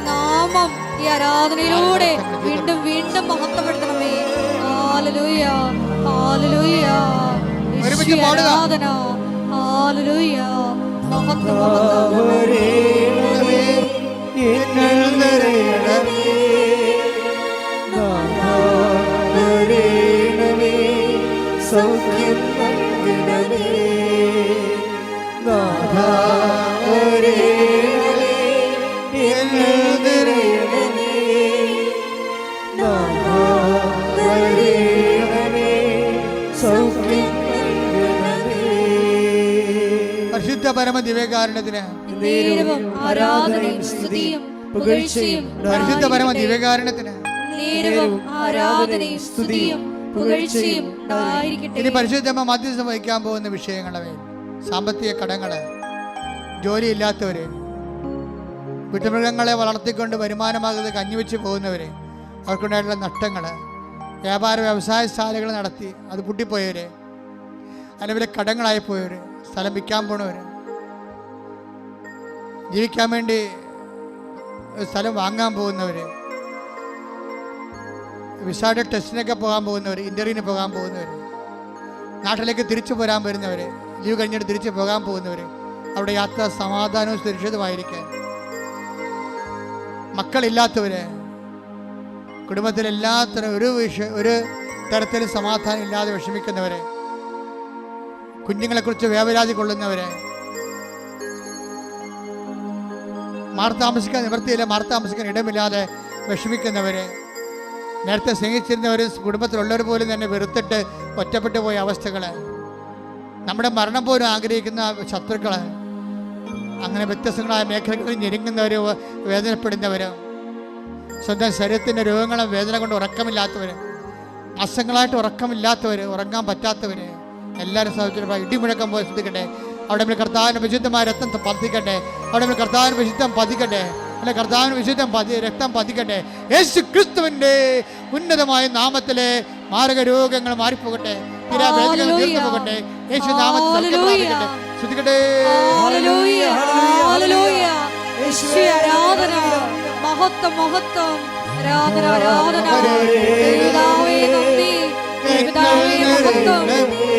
S2: നാമം ഈ ആരാധനയിലൂടെ വീണ്ടും വീണ്ടും മഹത്വപ്പെടുത്തണമേ. ഹല്ലേലൂയ, ഹല്ലേലൂയ, ആരാധന, ഹല്ലേലൂയ, മഹത്വം,
S3: സൗഖ്യം നൽകണമേ,
S1: പരിശുദ്ധ പരമ ദിവ്യകാരുണ്യത്തിന്
S2: ആരാധനയും സ്തുതിയും പുകഴ്ചയും,
S1: പരിശുദ്ധ പരമ ദിവ്യകാരുണ്യത്തിന്
S2: ആരാധനയും സ്തുതിയും പുകഴ്ചയും ഉണ്ടായിരിക്കട്ടെ.
S1: ഇനി പരിശുദ്ധമ്മ മധ്യസ്ഥം വഹിക്കാൻ പോകുന്ന വിഷയങ്ങളെ, സാമ്പത്തിക കടങ്ങള്, ജോലിയില്ലാത്തവര്, വീട്ടുമൃഗങ്ങളെ വളർത്തിക്കൊണ്ട് വരുമാനമാകാതെ കഞ്ഞിവെച്ച് പോകുന്നവര്, അവർക്കുണ്ടായിട്ടുള്ള നഷ്ടങ്ങള്, വ്യാപാര വ്യവസായ ശാലകൾ നടത്തി അത് പൊട്ടിപ്പോയവര്, അല്ലെങ്കിൽ കടങ്ങളായി പോയവര്, സ്ഥലം വിൽക്കാൻ പോണവര്, ജീവിക്കാൻ വേണ്ടി സ്ഥലം വാങ്ങാൻ പോകുന്നവര്, വിസയുടെ ടെസ്റ്റിനൊക്കെ പോകാൻ പോകുന്നവർ, ഇൻ്റർവ്യൂവിന് പോകാൻ പോകുന്നവർ, നാട്ടിലേക്ക് തിരിച്ചു പോരാൻ വരുന്നവർ, ലീവ് കഴിഞ്ഞിട്ട് തിരിച്ചു പോകാൻ പോകുന്നവർ, അവിടെ യാത്ര സമാധാനവും സുരക്ഷിതമായിരിക്കാൻ, മക്കളില്ലാത്തവർ, കുടുംബത്തിലെല്ലാത്തരം ഒരു തരത്തിലും സമാധാനം ഇല്ലാതെ വിഷമിക്കുന്നവർ, കുഞ്ഞുങ്ങളെക്കുറിച്ച് വേവലാതി കൊള്ളുന്നവർ, മാർത്താമസിക്കാൻ നിവൃത്തിയില്ല, മാർത്താമസിക്കാൻ ഇടമില്ലാതെ വിഷമിക്കുന്നവർ, നേരത്തെ സ്നേഹിച്ചിരുന്നവർ, കുടുംബത്തിലുള്ളവർ പോലും തന്നെ വെറുത്തിട്ട് ഒറ്റപ്പെട്ടു പോയ അവസ്ഥകൾ, നമ്മുടെ മരണം പോലും ആഗ്രഹിക്കുന്ന ശത്രുക്കൾ, അങ്ങനെ വ്യത്യസ്തങ്ങളായ മേഖലകളിൽ ഞെരുങ്ങുന്നവർ, വേദനപ്പെടുന്നവർ, സ്വന്തം ശരീരത്തിൻ്റെ രോഗങ്ങളും വേദന കൊണ്ട് ഉറക്കമില്ലാത്തവർ, മാസങ്ങളായിട്ട് ഉറക്കമില്ലാത്തവർ, ഉറങ്ങാൻ പറ്റാത്തവർ, എല്ലാവരും സാധിച്ചിട്ട് ഇടിമുഴക്കം പോലെ ശ്രദ്ധിക്കട്ടെ. അവിടെ കർത്താവിൻ്റെ വിശുദ്ധമായ രക്തം പതിക്കട്ടെ, അവിടെ കർത്താവിൻ്റെ വിശുദ്ധം പതിക്കട്ടെ, അല്ലെ കർത്താവിന് വിശുദ്ധം രക്തം പതിക്കട്ടെ. യേശു ക്രിസ്തുവിന്റെ ഉന്നതമായ നാമത്തിലെ മാരക രോഗങ്ങൾ മാറിപ്പോകട്ടെ, തീരാവേദനകൾ തീർന്നു പോകട്ടെ, യേശു നാമത്തിൽ ശ്രദ്ധിക്കട്ടെ.
S2: ആരാധന, മഹത്വം, മഹത്വം, ആരാധന, ആരാധന, പിതാവേ നന്ദി, പിതാവേ മഹത്വം,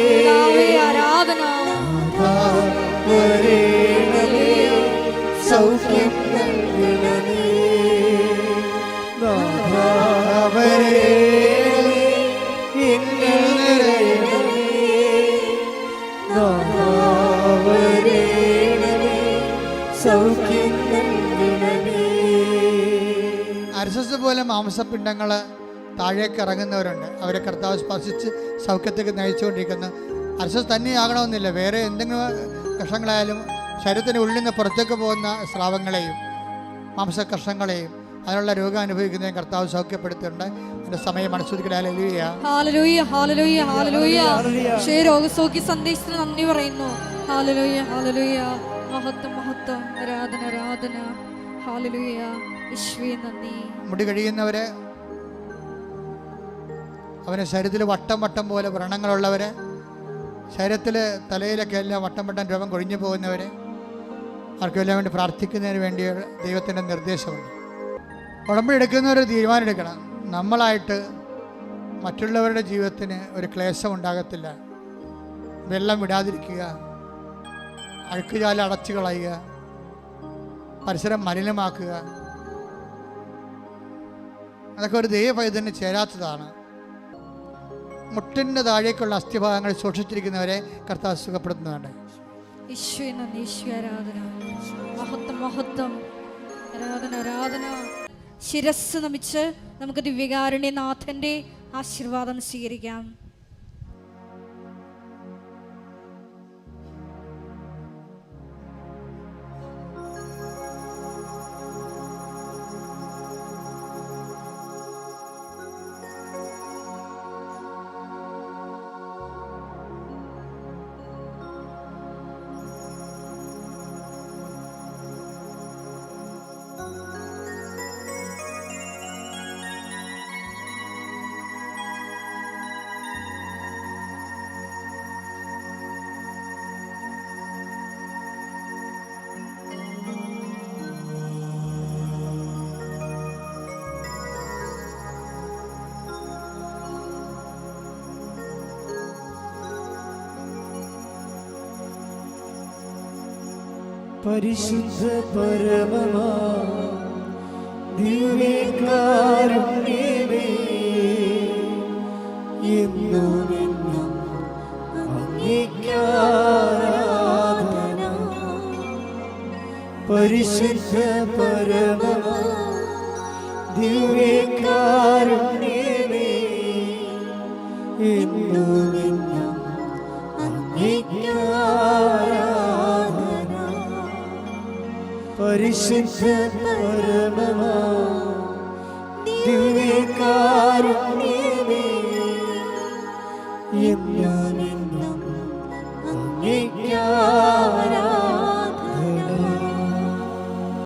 S2: പിതാവേ ആരാധന,
S3: സൗഖ്യം
S1: അർശസ് പോലെ മാംസപിണ്ഡങ്ങൾ താഴേക്ക് ഇറങ്ങുന്നവരുണ്ട്, അവരെ കർത്താവ് സ്പർശിച്ച് സൗഖ്യത്തേക്ക് നയിച്ചുകൊണ്ടിരിക്കുന്നു. അർശസ് തന്നെയാകണമെന്നില്ല, വേറെ എന്തെങ്കിലും കഷങ്ങളായാലും ശരീരത്തിന് ഉള്ളിൽ നിന്ന് പുറത്തേക്ക് പോകുന്ന സ്രാവങ്ങളെയും മാംസകഷ്ണങ്ങളെയും അതിനുള്ള രോഗം അനുഭവിക്കുന്നതിന് കർത്താവ് സൗഖ്യപ്പെടുത്തിയിട്ടുണ്ട്. അതിന്റെ സമയം മനസ്സുദിക്കട്ടെ.
S2: ഹല്ലേലൂയ, ഹല്ലേലൂയ, ഹല്ലേലൂയ. രോഗസൗഖ്യ സന്ദേശത്തിന് നന്ദി പറയുന്നു. ഹല്ലേലൂയ, ഹല്ലേലൂയ, മഹത്വം, മഹത്വം, ആരാധന, ആരാധന, ഹല്ലേലൂയ, യേശുവേ നന്ദി.
S1: മുടി കഴിയുന്നവര്, അവന് ശരീരത്തിൽ വട്ടം വട്ടം പോലെ വ്രണങ്ങളുള്ളവര്, ശരീരത്തിൽ തലയിലൊക്കെ എല്ലാം വട്ടം വട്ടം രോഗം കൊഴിഞ്ഞു പോകുന്നവര്, അവർക്കെല്ലാം വേണ്ടി പ്രാർത്ഥിക്കുന്നതിന് വേണ്ടി ദൈവത്തിൻ്റെ നിർദ്ദേശമുണ്ട്. ഉടമ്പടി എടുക്കുന്നവർ തീരുമാനം എടുക്കണം. നമ്മളായിട്ട് മറ്റുള്ളവരുടെ ജീവിതത്തിന് ഒരു ക്ലേശം ഉണ്ടാകത്തില്ല. വെള്ളം വിടാതിരിക്കുക, അഴുക്കുചാല അടച്ചു കളയുക, പരിസരം മലിനമാക്കുക, അതൊക്കെ ഒരു ദൈവപൈതന് ചേരാത്തതാണ്. മുട്ടിൻ്റെ താഴേക്കുള്ള അസ്ഥിഭാഗങ്ങൾ സൂക്ഷിച്ചിരിക്കുന്നവരെ കർത്താവ് സുഖപ്പെടുത്തുന്നുണ്ട്.
S2: ആരാധന. ശിരസ് നമിച്ച് നമുക്ക് ദിവ്യകാരുണ്യനാഥന്റെ ആശീർവാദം സ്വീകരിക്കാം.
S3: പരിശുദ്ധ പരമമാ ദിവ്യകാരുണ്യമേ, എന്നും എന്നും അങ്ങേയ്ക്കാരാധന. പരിശുദ്ധ പരമമാ ദിവ്യകാരുണ്യമേ, എന്നും എന്നും അങ്ങേയ്ക്കാരാധന. പരിശുദ്ധ പരമമാ ദിവ്യകാരുണ്യമേ,